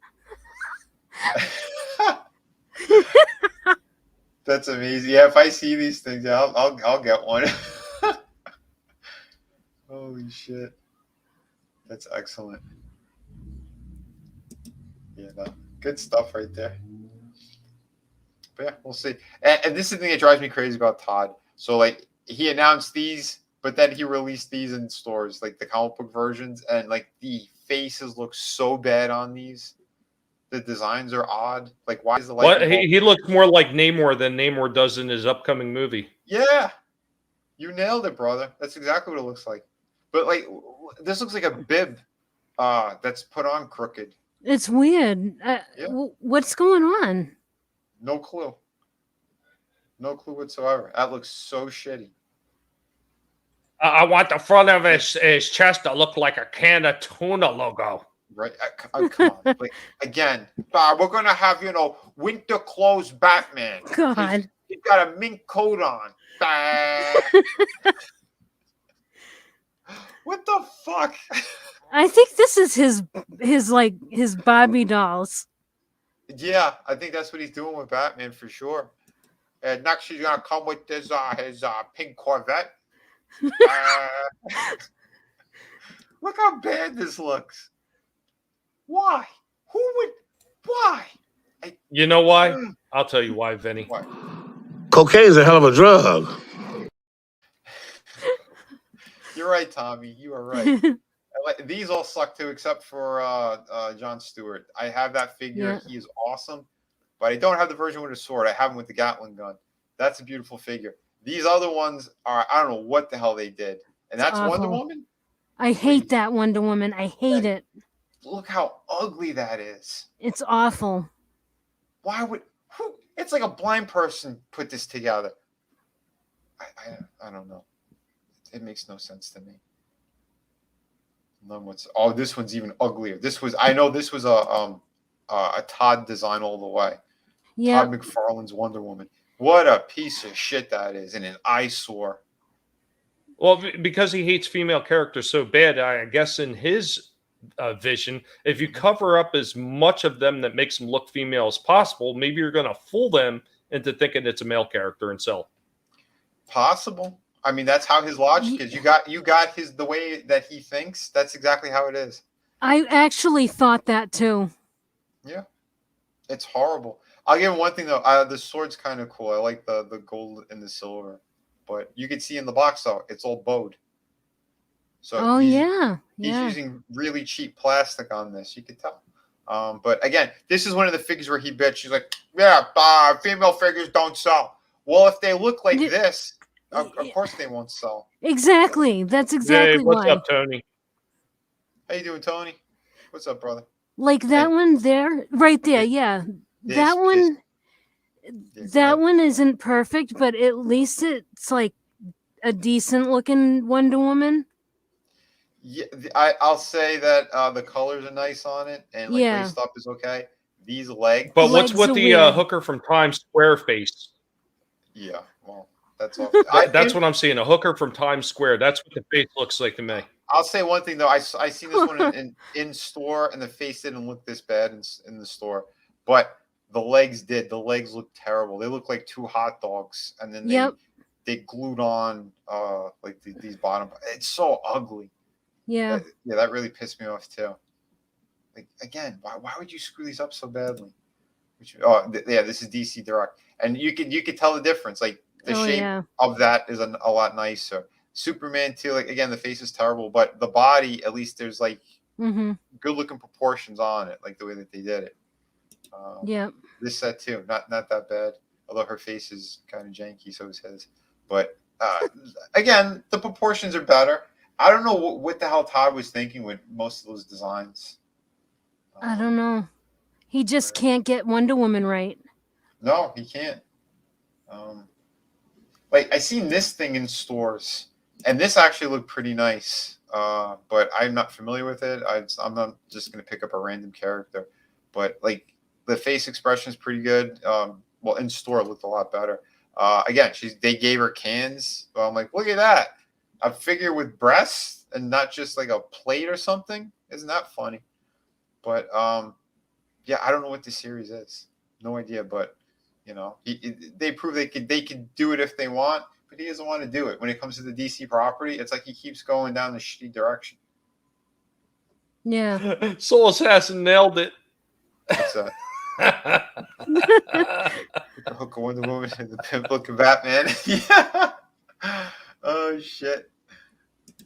That's amazing. Yeah, if I see these things, I'll get one. Holy shit. That's excellent. Yeah, no, good stuff right there. But yeah, we'll see. And this is the thing that drives me crazy about Todd. So like he announced these, but then he released these in stores, like the comic book versions, and like the faces look so bad on these. The designs are odd. Like, why is the what? He looks more like Namor than Namor does in his upcoming movie. Yeah, you nailed it, brother. That's exactly what it looks like. But like, this looks like a bib that's put on crooked. It's weird. What's going on? No clue. No clue whatsoever. That looks so shitty. I want the front of his chest to look like a can of tuna logo. Right? Come on. Like, again, we're going to have, winter clothes Batman. God. He's got a mink coat on. What the fuck? I think this is his Barbie dolls. Yeah, I think that's what he's doing with Batman for sure. And next he's going to come with his pink Corvette. Look how bad this looks. Why? Why? You know why? I'll tell you why, Vinny. Why? Cocaine's a hell of a drug. You're right, Tommy. You are right. These all suck too, except for John Stewart. I have that figure. Yeah. He is awesome. But I don't have the version with a sword. I have him with the Gatling gun. That's a beautiful figure. These other ones are, I don't know what the hell they did. And that's Wonder awful. Woman? I hate that Wonder Woman. I hate it. Look how ugly that is. It's awful. Why would it's like a blind person put this together. I don't know. It makes no sense to me. This one's even uglier. I know this was a Todd design all the way. Yeah. Todd McFarlane's Wonder Woman. What a piece of shit that is, and an eyesore. Well, because he hates female characters so bad, I guess in his vision, if you cover up as much of them that makes them look female as possible, maybe you're going to fool them into thinking it's a male character and sell. Possible. I mean, that's how his logic is. You got the way that he thinks. That's exactly how it is. I actually thought that too. Yeah, it's horrible. I'll give him one thing though. The sword's kind of cool. I like the gold and the silver, but you can see in the box though, it's all bowed. So he's using really cheap plastic on this. You could tell. But again, this is one of the figures where he bitched. He's like, yeah, female figures don't sell. Well, if they look like this, of course they won't sell. Exactly. That's exactly hey, what's why. up, Tony? How you doing, Tony? What's up, brother? Like that one there, right there. Yeah, that one. That one isn't perfect, but at least it's like a decent looking Wonder Woman. Yeah, I'll say that the colors are nice on it, and like waist up is okay. These legs, but what's with the hooker from Times Square face? Yeah, well, that's all. That's what I'm seeing. A hooker from Times Square. That's what the face looks like to me. I'll say one thing though. I seen this one in store, and the face didn't look this bad in the store, but the legs did. The legs look terrible. They look like two hot dogs, and then they glued on like these bottom. It's so ugly. Yeah. That really pissed me off too. Like again, why would you screw these up so badly? This is DC Direct, and you could tell the difference. Like the shape of that is a lot nicer. Superman too. Like again, the face is terrible, but the body at least there's like good looking proportions on it, like the way that they did it. This set too, not that bad. Although her face is kind of janky, so is his. But again, the proportions are better. I don't know what the hell Todd was thinking with most of those designs. I don't know. He just can't get Wonder Woman right. No, he can't. Like I seen this thing in stores, and this actually looked pretty nice. But I'm not familiar with it. I'm not just gonna pick up a random character. But like the face expression is pretty good. Well, in store it looked a lot better. Again, they gave her cans. So I'm like, look at that. A figure with breasts and not just like a plate or something. Isn't that funny? But I don't know what this series is. No idea. But you know, they prove they could do it if they want, but he doesn't want to do it. When it comes to the DC property, it's like he keeps going down the shitty direction. Yeah. Soul Assassin nailed it. What's that? The Hook of Wonder Woman and the Pimp looking Batman. Yeah. Oh shit.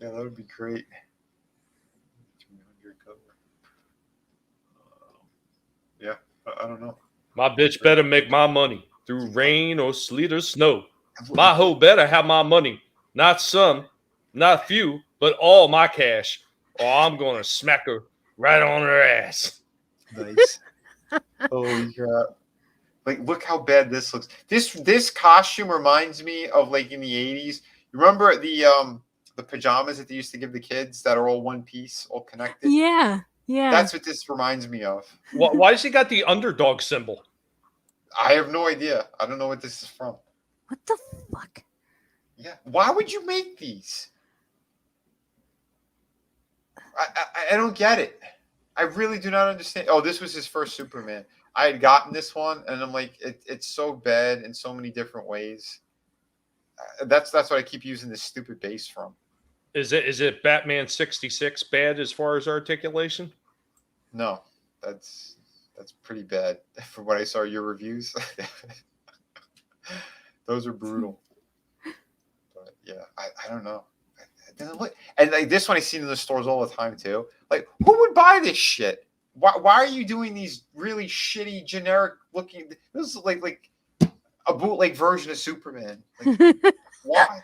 Yeah, that would be great. 300 cover. Yeah, I don't know. My bitch better make my money through rain or sleet or snow. My hoe better have my money. Not some, not few, but all my cash. Or I'm gonna smack her right on her ass. Nice. Holy crap. Like, look how bad this looks. This costume reminds me of like in the 80s. You remember the pajamas that they used to give the kids that are all one piece, all connected? Yeah. That's what this reminds me of. Why has he got the underdog symbol? I have no idea. I don't know what this is from. What the fuck? Yeah. Why would you make these? I don't get it. I really do not understand. Oh, this was his first Superman. I had gotten this one, and I'm like, it's so bad in so many different ways. That's what I keep using this stupid base from. Is it Batman 66 bad as far as articulation? No, that's pretty bad from what I saw your reviews. Those are brutal. But yeah, I don't know. It doesn't look, and like this one I seen in the stores all the time too. Like, who would buy this shit? Why are you doing these really shitty generic looking? This is like a bootleg version of Superman. Like, why?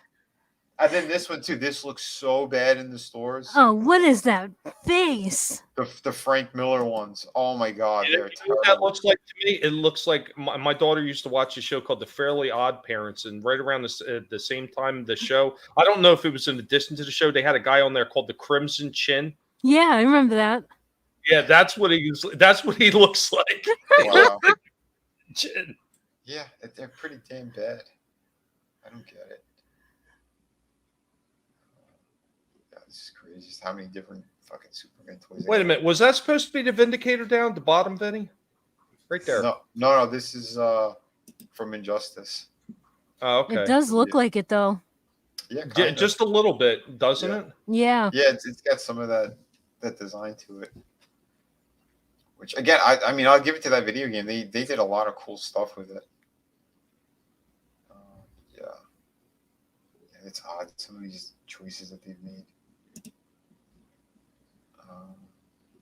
And then this one too. This looks so bad in the stores. Oh, what is that face? The Frank Miller ones. Oh my god, You know they're what terrible. that looks like to me? It looks like my daughter used to watch a show called The Fairly Odd Parents, and right around the same time the show, I don't know if it was in addition to the show, they had a guy on there called the Crimson Chin. Yeah, I remember that. Yeah, that's what he looks like. Wow. Chin. Yeah, they're pretty damn bad. I don't get it. God, this is crazy. Just how many different fucking Superman toys. Wait a minute, was that supposed to be the Vindicator down at the bottom, Vinny? Right there. No. This is from Injustice. Oh, okay. It does look like it though. Yeah, kinda. Just a little bit, doesn't it? Yeah. Yeah, it's got some of that design to it. Which again, I mean, I'll give it to that video game. They did a lot of cool stuff with it. Yeah, it's odd some of these choices that they've made.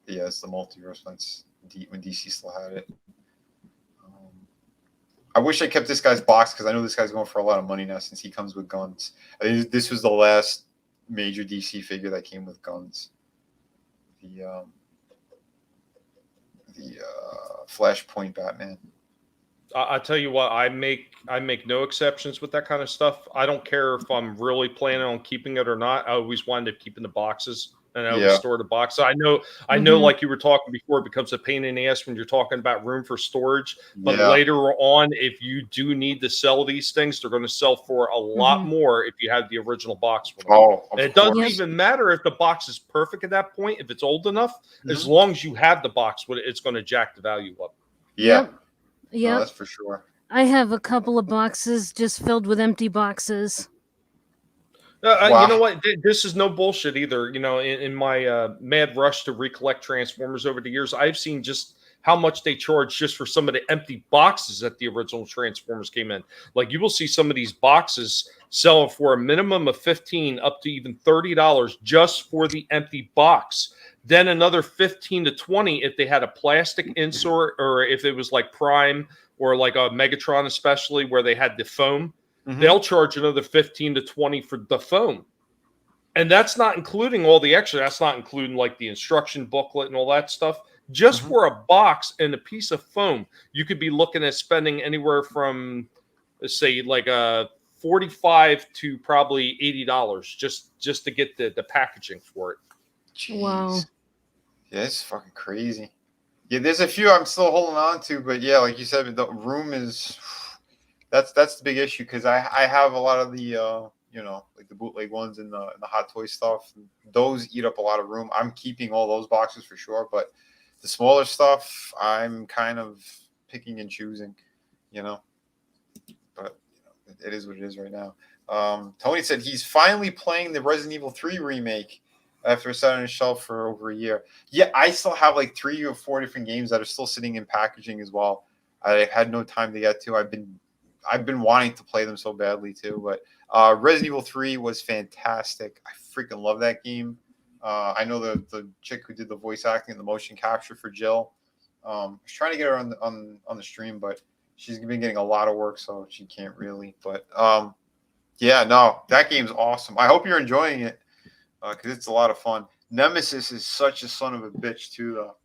Yeah, it's the multiverse. That's when DC still had it. I wish I kept this guy's box because I know this guy's going for a lot of money now since he comes with guns. I think this was the last major DC figure that came with guns. The Flashpoint Batman. I tell you what, I make no exceptions with that kind of stuff. I don't care if I'm really planning on keeping it or not. I always wind up keeping the boxes, and I always store the box. I know, like you were talking before, it becomes a pain in the ass when you're talking about room for storage. But later on, if you do need to sell these things, they're going to sell for a lot more if you have the original box. And it doesn't even matter if the box is perfect at that point. If it's old enough, as long as you have the box, it's going to jack the value up. Yeah. Yeah, no, that's for sure. I have a couple of boxes just filled with empty boxes. You know what? This is no bullshit either. You know, in my mad rush to recollect Transformers over the years, I've seen just how much they charge just for some of the empty boxes that the original Transformers came in. Like you will see some of these boxes selling for a minimum of $15 up to even $30 just for the empty box. Then another 15 to 20 if they had a plastic insert, or if it was like Prime or like a Megatron, especially where they had the foam. They'll charge another 15 to 20 for the foam. And that's not including all the extra. That's not including like the instruction booklet and all that stuff. Just for a box and a piece of foam, you could be looking at spending anywhere from, let's say, like $45 to probably $80 just to get the packaging for it. Jeez. Wow. Yeah, it's fucking crazy. Yeah, there's a few I'm still holding on to, but yeah, like you said, the room is that's the big issue because I have a lot of the like the bootleg ones and the Hot Toy stuff. Those eat up a lot of room. I'm keeping all those boxes for sure, but the smaller stuff I'm kind of picking and choosing, But it is what it is right now. Tony said he's finally playing the Resident Evil 3 remake after it's sat on his shelf for over a year. Yeah, I still have like 3 or 4 different games that are still sitting in packaging as well. I had no time to get to. I've been wanting to play them so badly too. But Resident Evil 3 was fantastic. I freaking love that game. I know the chick who did the voice acting and the motion capture for Jill. I was trying to get her on the stream, but she's been getting a lot of work, so she can't really. But yeah, no, that game's awesome. I hope you're enjoying it. Because it's a lot of fun. Nemesis is such a son of a bitch too, though.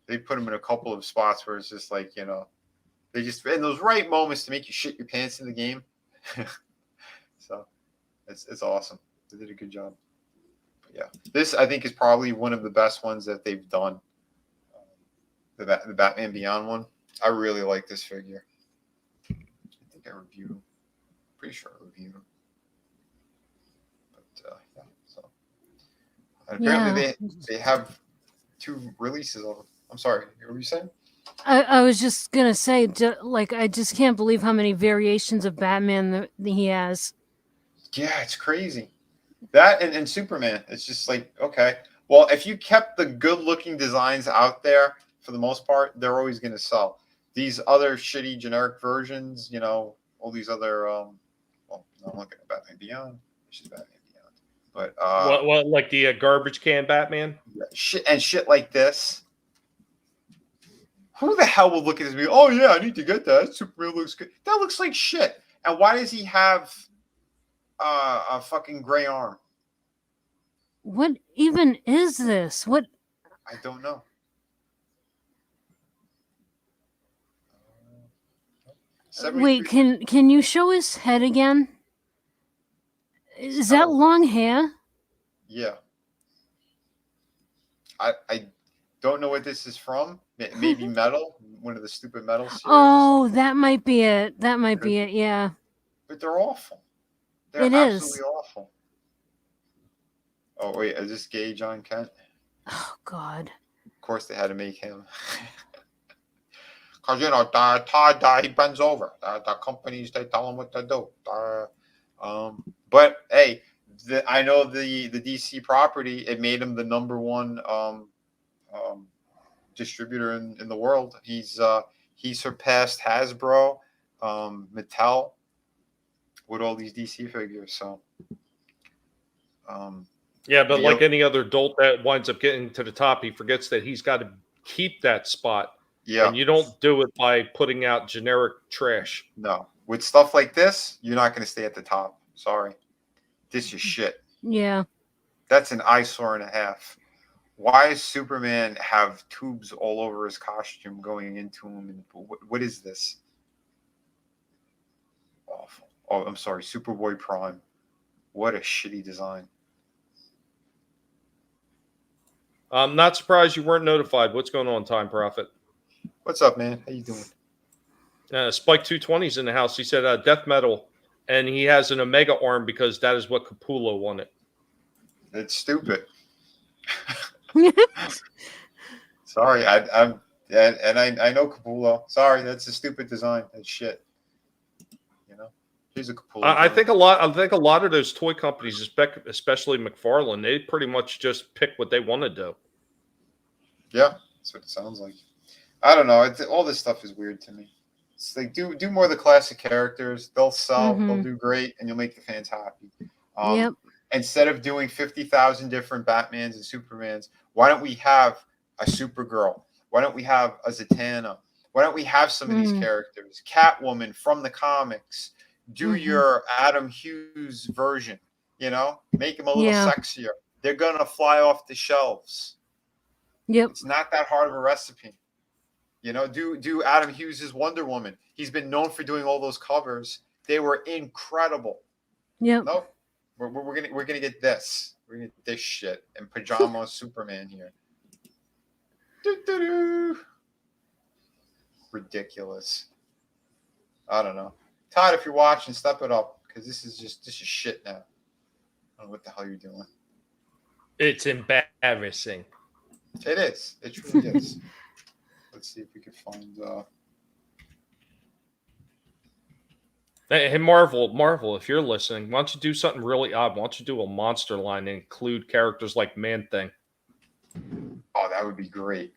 They put him in a couple of spots where it's just like they just in those right moments to make you shit your pants in the game. So it's awesome. They did a good job. But yeah, this I think is probably one of the best ones that they've done. The Batman Beyond one. I really like this figure. I think I reviewed him. Pretty sure I reviewed him. Yeah. So and apparently they have 2 releases of them. I'm sorry, what were you saying? I was just gonna say, I just can't believe how many variations of Batman that he has. Yeah, it's crazy. That and Superman. It's just like, okay, well, if you kept the good-looking designs out there for the most part, they're always going to sell. These other shitty generic versions, all these other. Well, no, I'm looking at Batman Beyond. It's just Batman. But what like the garbage can Batman? Shit like this. Who the hell will look at this and be, oh yeah, I need to get that. Superman looks good. That looks like shit. And why does he have A fucking gray arm. What even is this? What? I don't know. Wait, can you show his head again? Is that long hair? Yeah. I don't know what this is from. Maybe Metal, one of the stupid Metal series. Oh, that might be it. That might be it. Yeah. But they're awful. They're absolutely awful. Oh wait, is this gay John Kent? Oh God. Of course they had to make him. Because, you know, Todd, he bends over. The companies, they tell him what to do. But, hey, I know the DC property, it made him the number one distributor in the world. He surpassed Hasbro, Mattel, with all these DC figures. So, yeah, but like any other dolt that winds up getting to the top, he forgets that he's got to keep that spot. Yeah. And you don't do it by putting out generic trash. No. With stuff like this, you're not going to stay at the top. Sorry. This is shit. Yeah. That's an eyesore and a half. Why does Superman have tubes all over his costume going into him? And what is this? Awful. Oh, I'm sorry. Superboy Prime. What a shitty design. I'm not surprised you weren't notified. What's going on, Time Prophet? What's up, man? How you doing? Spike 220's in the house. He said death metal, and he has an Omega arm because that is what Capullo wanted. It's stupid. Sorry, I know Capullo. Sorry, that's a stupid design. That's shit. You know, here's a Capullo. I think a lot of those toy companies, especially McFarlane, they pretty much just pick what they want to do. Yeah, that's what it sounds like. I don't know. All this stuff is weird to me. It's like do more of the classic characters. They'll sell. They'll do great, and you'll make the fans happy. Yep. Instead of doing 50,000 different Batmans and Supermans, why don't we have a Supergirl? Why don't we have a Zatanna? Why don't we have some of these characters? Catwoman from the comics. Do your Adam Hughes version. You know, make him a little sexier. They're gonna fly off the shelves. Yep. It's not that hard of a recipe. You know, do Adam Hughes' Wonder Woman. He's been known for doing all those covers. They were incredible. Yep. Nope. We're gonna get this. We're gonna get this shit and pajama Superman here. Doo-doo-doo. Ridiculous. I don't know. Todd, if you're watching, step it up because this is shit now. I don't know what the hell you're doing. It's embarrassing. It is. It truly is. Let's see if we can find. Hey, Marvel, if you're listening, why don't you do something really odd? Why don't you do a monster line and include characters like Man-Thing? Oh, that would be great.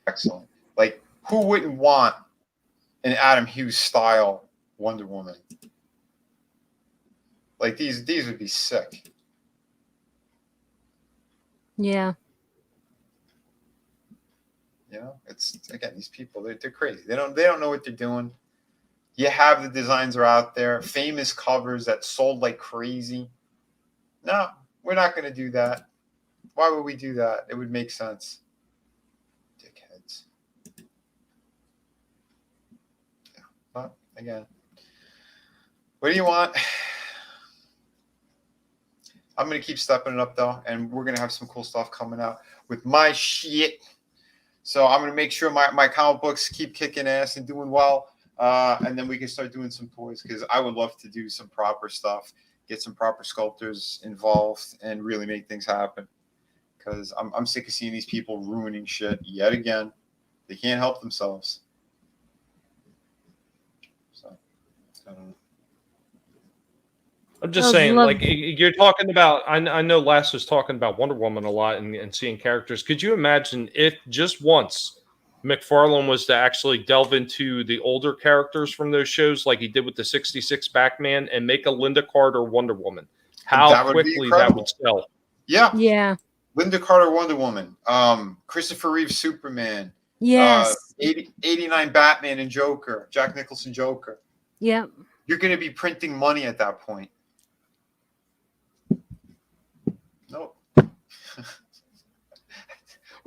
Excellent. Like, who wouldn't want an Adam Hughes style Wonder Woman? Like these would be sick. Yeah. You know, it's again these people they're crazy. They don't know what they're doing. You have the designs are out there, famous covers that sold like crazy. No, we're not going to do that. Why would we do that? It would make sense. Dickheads. Yeah, but again, what do you want? I'm going to keep stepping it up though, and we're going to have some cool stuff coming out with my shit. So I'm going to make sure my comic books keep kicking ass and doing well. And then we can start doing some toys because I would love to do some proper stuff, get some proper sculptors involved, and really make things happen. Because I'm sick of seeing these people ruining shit yet again. They can't help themselves. So, I don't know. I'm just saying, like, you're talking about, I know Lass was talking about Wonder Woman a lot and seeing characters. Could you imagine if just once McFarlane was to actually delve into the older characters from those shows like he did with the 66 Batman and make a Linda Carter Wonder Woman? How quickly that would sell. Yeah. Yeah. Linda Carter Wonder Woman. Christopher Reeve Superman. Yes. 89 Batman and Joker. Jack Nicholson Joker. Yep. You're going to be printing money at that point.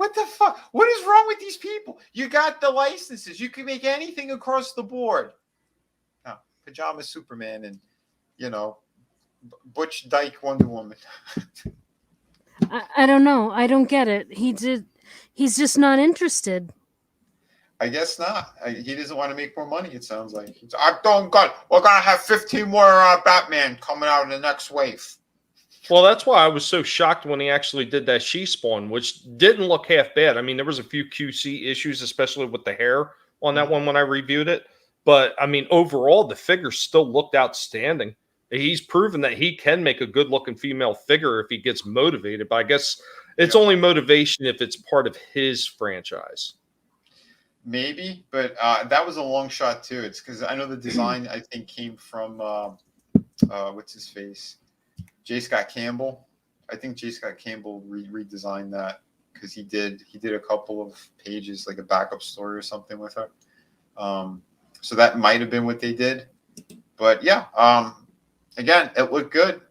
What the fuck? What is wrong with these people? You got the licenses. You can make anything across the board. No, Pajama Superman and, Butch Dyke Wonder Woman. I don't know. I don't get it. He's just not interested. I guess not. He doesn't want to make more money, it sounds like. I don't got. We're going to have 15 more Batman coming out in the next wave. Well, that's why I was so shocked when he actually did that She-Spawn, which didn't look half bad. I mean, there was a few QC issues, especially with the hair on that one when I reviewed it. But, I mean, overall, the figure still looked outstanding. He's proven that he can make a good-looking female figure if he gets motivated. But I guess it's only motivation if it's part of his franchise. Maybe, but that was a long shot, too. It's because I know the design, I think, came from, what's his face? J. Scott Campbell. I think J. Scott Campbell redesigned that because he did a couple of pages, like a backup story or something with her. So that might have been what they did. But yeah, again, it looked good.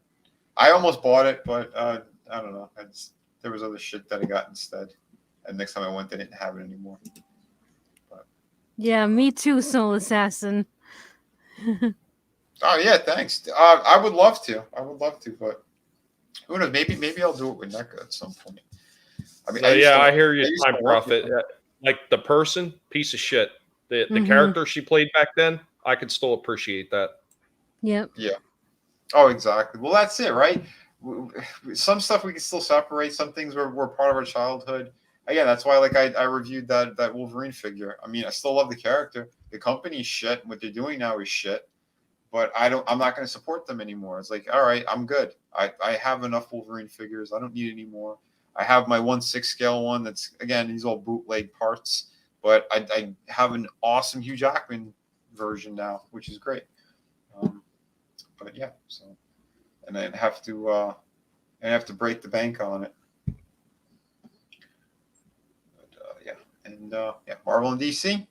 I almost bought it, but I don't know. There was other shit that I got instead. And next time I went, they didn't have it anymore. But. Yeah, me too, Soul Assassin. Oh yeah, thanks. I would love to. But who knows? Maybe I'll do it with NECA at some point. I mean, I hear you, Time Prophet. Like the person, piece of shit. The character she played back then, I could still appreciate that. Yep. Yeah. Oh, exactly. Well, that's it, right? Some stuff we can still separate. Some things were part of our childhood. Again, that's why I reviewed that Wolverine figure. I mean, I still love the character. The company's shit. What they're doing now is shit. But I'm not going to support them anymore. It's like, all right, I'm good. I have enough Wolverine figures. I don't need any more. I have my 1/6 scale one. That's again, these all bootleg parts. But I have an awesome Hugh Jackman version now, which is great. But yeah, so and I have to break the bank on it. But, Marvel and DC.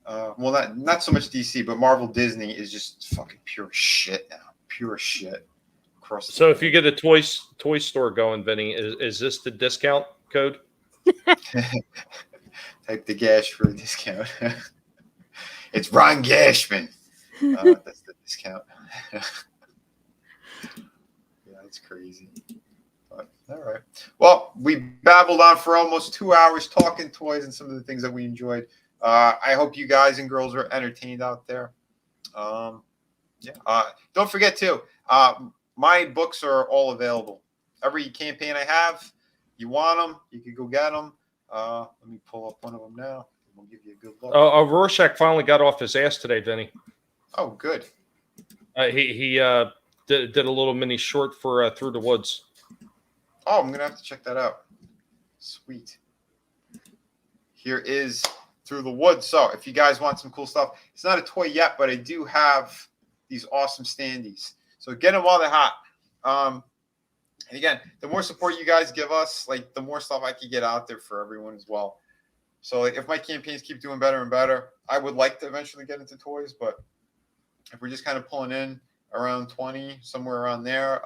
Well, not so much DC, but Marvel Disney is just fucking pure shit now. Pure shit. So if you get a toy store going, Vinny, is this the discount code? Type the Gash for a discount. It's Ron Gashman. That's the discount. Yeah, that's crazy. But, all right. Well, we babbled on for almost 2 hours talking toys and some of the things that we enjoyed. I hope you guys and girls are entertained out there. Don't forget too, my books are all available. Every campaign I have, you want them, you can go get them. Let me pull up one of them now. We'll give you a good look. Rorschach finally got off his ass today, Vinny. Oh, good. He did a little mini short for Through the Woods. Oh, I'm gonna have to check that out. Sweet. Here is Through the Woods. So if you guys want some cool stuff, it's not a toy yet, but I do have these awesome standees. So get them while they're hot. And again, the more support you guys give us, like the more stuff I can get out there for everyone as well. So like, if my campaigns keep doing better and better, I would like to eventually get into toys, but if we're just kind of pulling in around 20, somewhere around there,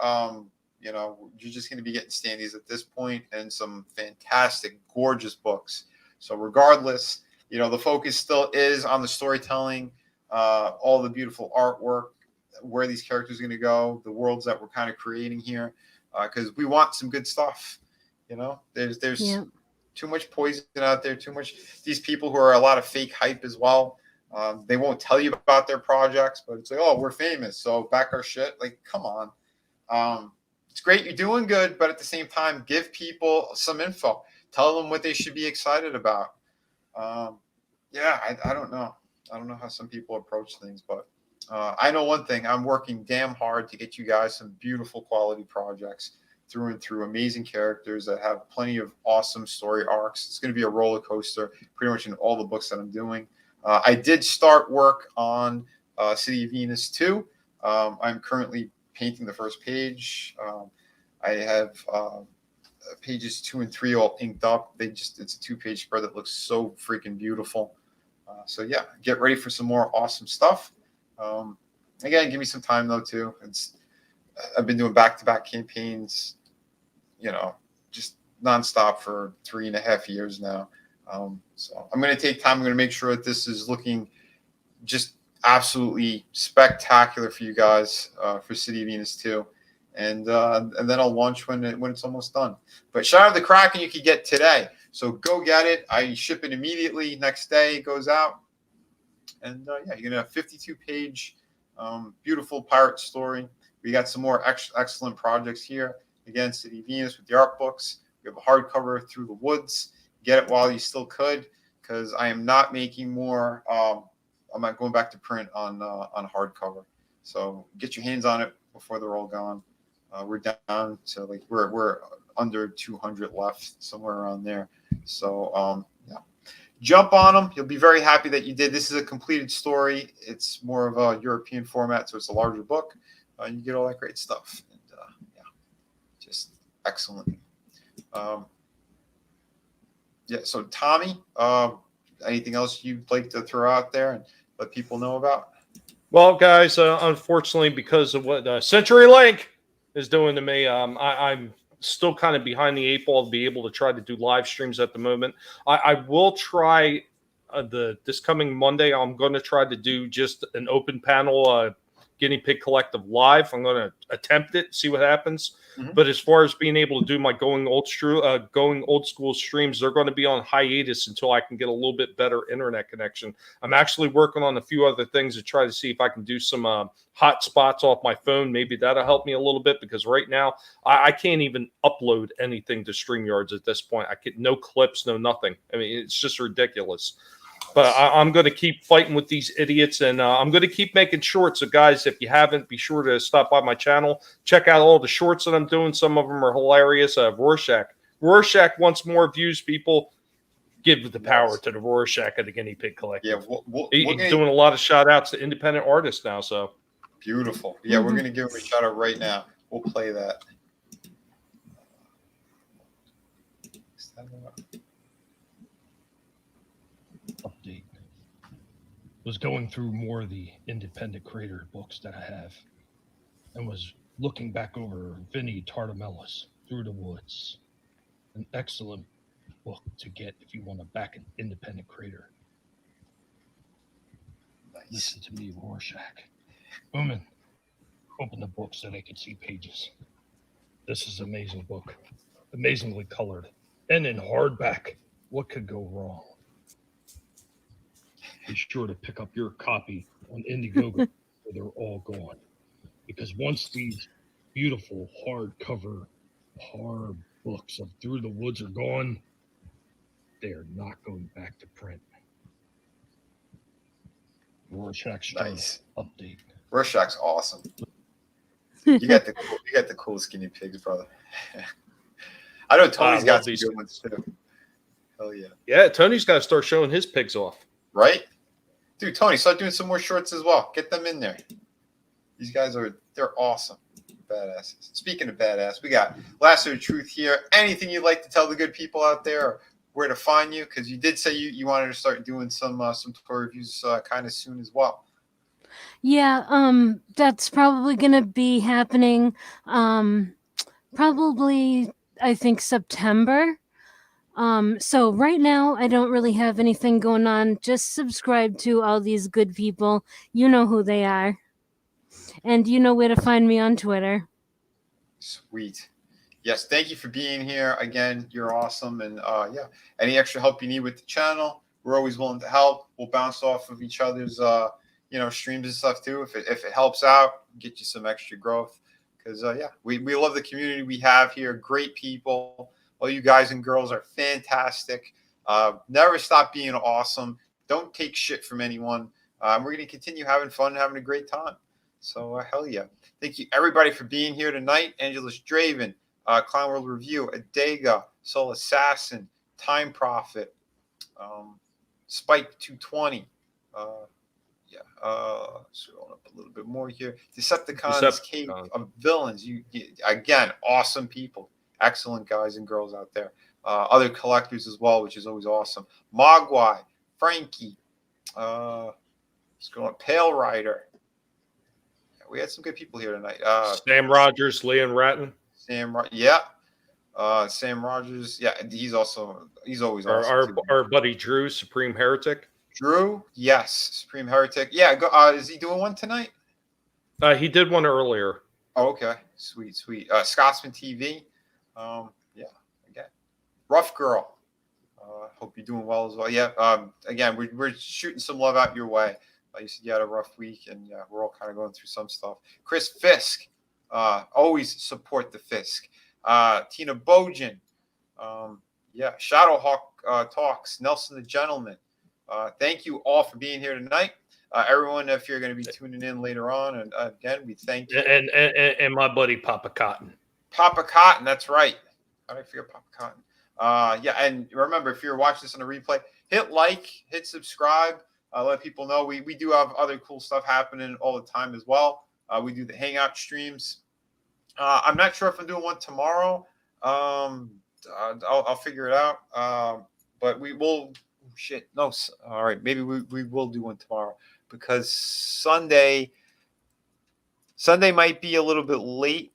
you're just going to be getting standees at this point and some fantastic, gorgeous books. So regardless, the focus still is on the storytelling, all the beautiful artwork, where these characters are going to go, the worlds that we're kind of creating here, because we want some good stuff. There's too much poison out there, too much. These people who are a lot of fake hype as well. They won't tell you about their projects, but it's like, oh, we're famous, so back our shit. Like, come on. It's great you're doing good, but at the same time, give people some info. Tell them what they should be excited about. I don't know. I don't know how some people approach things, but I know one thing. I'm working damn hard to get you guys some beautiful quality projects through and through, amazing characters that have plenty of awesome story arcs. It's going to be a roller coaster pretty much in all the books that I'm doing. I did start work on City of Venus 2. I'm currently painting the first page. I have pages 2 and 3 all inked up. It's a 2-page spread that looks so freaking beautiful. Get ready for some more awesome stuff. Again, give me some time though too. I've been doing back-to-back campaigns, just nonstop for 3.5 years now. So I'm going to take time. I'm going to make sure that this is looking just absolutely spectacular for you guys for City of Venus 2. And then I'll launch when it's almost done. But shout out to Kraken you could get today. So go get it. I ship it immediately. Next day it goes out. And yeah, you're going to have 52-page beautiful pirate story. We got some more excellent projects here. Again, City of Venus with the art books. We have a hardcover, Through the Woods. Get it while you still could, because I am not making more. I'm not going back to print on hardcover. So get your hands on it before they're all gone. We're down to like we're under 200 left, somewhere around there. So yeah, jump on them. You'll be very happy that you did. This is a completed story. It's more of a European format, so it's a larger book. You get all that great stuff. And yeah, just excellent. Yeah. So Tommy, anything else you'd like to throw out there and let people know about? Well, guys, unfortunately, because of what CenturyLink is doing to me, I'm still kind of behind the 8 ball to be able to try to do live streams at the moment. I will try this coming Monday. I'm going to try to do just an open panel Guinea Pig Collective live. I'm going to attempt it, see what happens. Mm-hmm. But as far as being able to do my going old school streams, they're going to be on hiatus until I can get a little bit better internet connection. I'm actually working on a few other things to try to see if I can do some hot spots off my phone. Maybe that'll help me a little bit, because right now I can't even upload anything to StreamYards at this point. I get no clips, no nothing. I mean, it's just ridiculous. But I'm going to keep fighting with these idiots, and I'm going to keep making shorts. So, guys, if you haven't, be sure to stop by my channel. Check out all the shorts that I'm doing. Some of them are hilarious. Rorschach wants more views, people. Give the power to the Rorschach of the Guinea Pig Collective. Yeah, he's doing a lot of shout-outs to independent artists now. So beautiful. Yeah, we're going to give him a shout-out right now. We'll play that. Update. Was going through more of the independent creator books that I have, and was looking back over Vinnie Tartamella's Through the Woods. An excellent book to get if you want to back an independent creator. Nice. Listen to me, Rorschach. Woman, open the book so they can see pages. This is an amazing book. Amazingly colored. And in hardback. What could go wrong? Be sure to pick up your copy on Indiegogo where they're all gone. Because once these beautiful hardcover horror books of Through the Woods are gone, they are not going back to print. Rorschach's nice update. Rorschach's awesome. You got the coolest guinea pigs, brother. I know Tony's got some good ones too. Hell yeah. Yeah, Tony's got to start showing his pigs off. Right? Dude, Tony, start doing some more shorts as well. Get them in there. These guys they're awesome. Badasses. Speaking of badass, we got Lasso of Truth here. Anything you'd like to tell the good people out there, or where to find you? Because you did say you wanted to start doing some toy reviews kind of soon as well. Yeah, that's probably gonna be happening. Probably I think September. So right now I don't really have anything going on. Just subscribe to all these good people. You know who they are. And you know where to find me on Twitter. Sweet. Yes, thank you for being here. Again, you're awesome. And yeah, any extra help you need with the channel, we're always willing to help. We'll bounce off of each other's streams and stuff too. If it helps out, get you some extra growth. Because yeah, we love the community we have here. Great people. All you guys and girls are fantastic. Never stop being awesome. Don't take shit from anyone. We're going to continue having fun, having a great time. So hell yeah. Thank you everybody for being here tonight. Angelus Draven, Clown World Review, Adega, Soul Assassin, Time Prophet, Spike 220. Scrolling up a little bit more here. Decepticons, Cave of Villains. You again, awesome people. Excellent guys and girls out there. Other collectors as well, which is always awesome. Mogwai, Frankie, let's go on, Pail Rider. Yeah, we had some good people here tonight. Sam Rogers, Leon Ratton. Yeah. Sam Rogers, yeah, he's always Our, awesome. our buddy Drew, Supreme Heretic. Drew, yes, Supreme Heretic. Yeah, is he doing one tonight? He did one earlier. Oh, okay, sweet. Scotsman TV. Yeah, again, Rough Girl. Hope you're doing well as well. Yeah. Again, we're shooting some love out your way. You said you had a rough week, and yeah, we're all kind of going through some stuff. Chris Fisk. Always support the Fisk. Tina Bojan. Yeah, Shadowhawk Talks. Nelson the Gentleman. Thank you all for being here tonight. Everyone, if you're going to be tuning in later on, and again, we thank you. And my buddy Papa Cotton. Papa Cotton, that's right. How did I forget Papa Cotton? Yeah, and remember, if you're watching this on a replay, hit like, hit subscribe, let people know. We do have other cool stuff happening all the time as well. We do the Hangout streams. I'm not sure if I'm doing one tomorrow. I'll figure it out. But we will. Shit. No. All right. Maybe we will do one tomorrow, because Sunday might be a little bit late,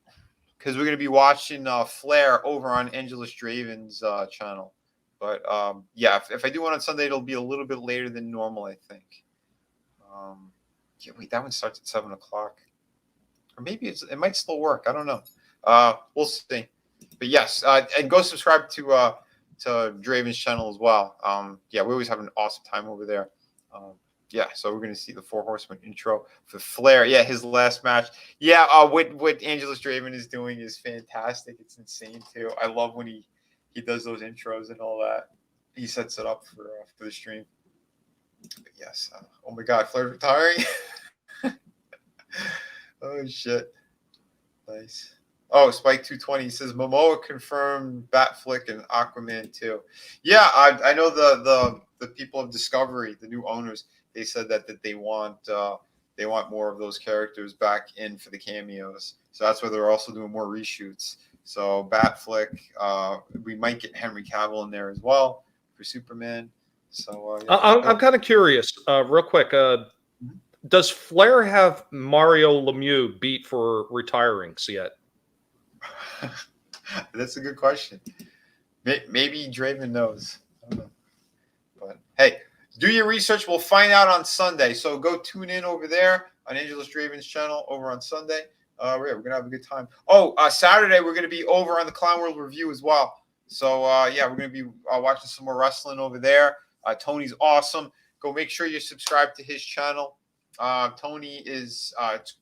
because we're going to be watching Flair over on Angelus Draven's channel. But yeah, if I do one on Sunday, it'll be a little bit later than normal, I think. Wait, that one starts at 7 o'clock. Or maybe it might still work. I don't know. We'll see. But yes, and go subscribe to Draven's channel as well. Yeah, we always have an awesome time over there. Yeah, so we're going to see the Four Horsemen intro for Flair. Yeah, his last match. Yeah, what Angelus Draven is doing is fantastic. It's insane, too. I love when he does those intros and all that. He sets it up for the stream. But yes. Oh, my God. Flair's retiring? Oh, shit. Nice. Oh, Spike 220 says Momoa confirmed Batflick and Aquaman 2. Yeah, I know the people of Discovery, the new owners, they said that they want more of those characters back in for the cameos. So that's why they're also doing more reshoots. So Batflick, we might get Henry Cavill in there as well for Superman. So yeah. I'm kind of curious, real quick. Does Flair have Mario Lemieux beat for retiring yet? That's a good question. Maybe Draven knows. I don't know. But hey, do your research. We'll find out on Sunday. So go tune in over there on Angelus Draven's channel over on Sunday. We're going to have a good time. Oh, Saturday, we're going to be over on the Clown World Review as well. So, yeah, we're going to be watching some more wrestling over there. Tony's awesome. Go make sure you subscribe to his channel. Tony is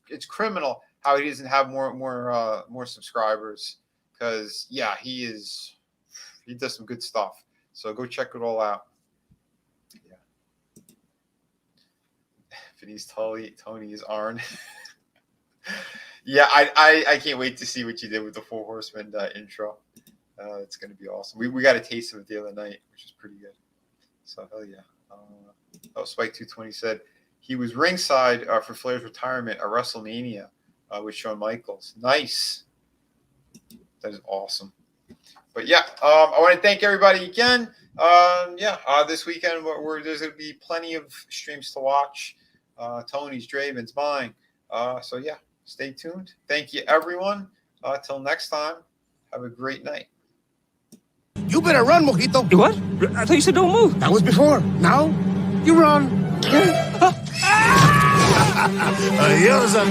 it's criminal how he doesn't have more subscribers, because yeah, he does some good stuff. So go check it all out. Yeah. Vinny's Tony is Arn. Yeah, I can't wait to see what you did with the Four Horsemen intro. It's gonna be awesome. We got a taste of it the other night, which is pretty good. So hell yeah. Spike 220 said he was ringside for Flair's retirement at WrestleMania with Shawn Michaels. Nice. That is awesome. But yeah, I want to thank everybody again. This weekend there's going to be plenty of streams to watch. Tony's, Draven's, mine. So yeah, stay tuned. Thank you, everyone. Till next time, have a great night. You better run, Mojito. You what? I thought you said don't move. That was before. Now, you run. Adios,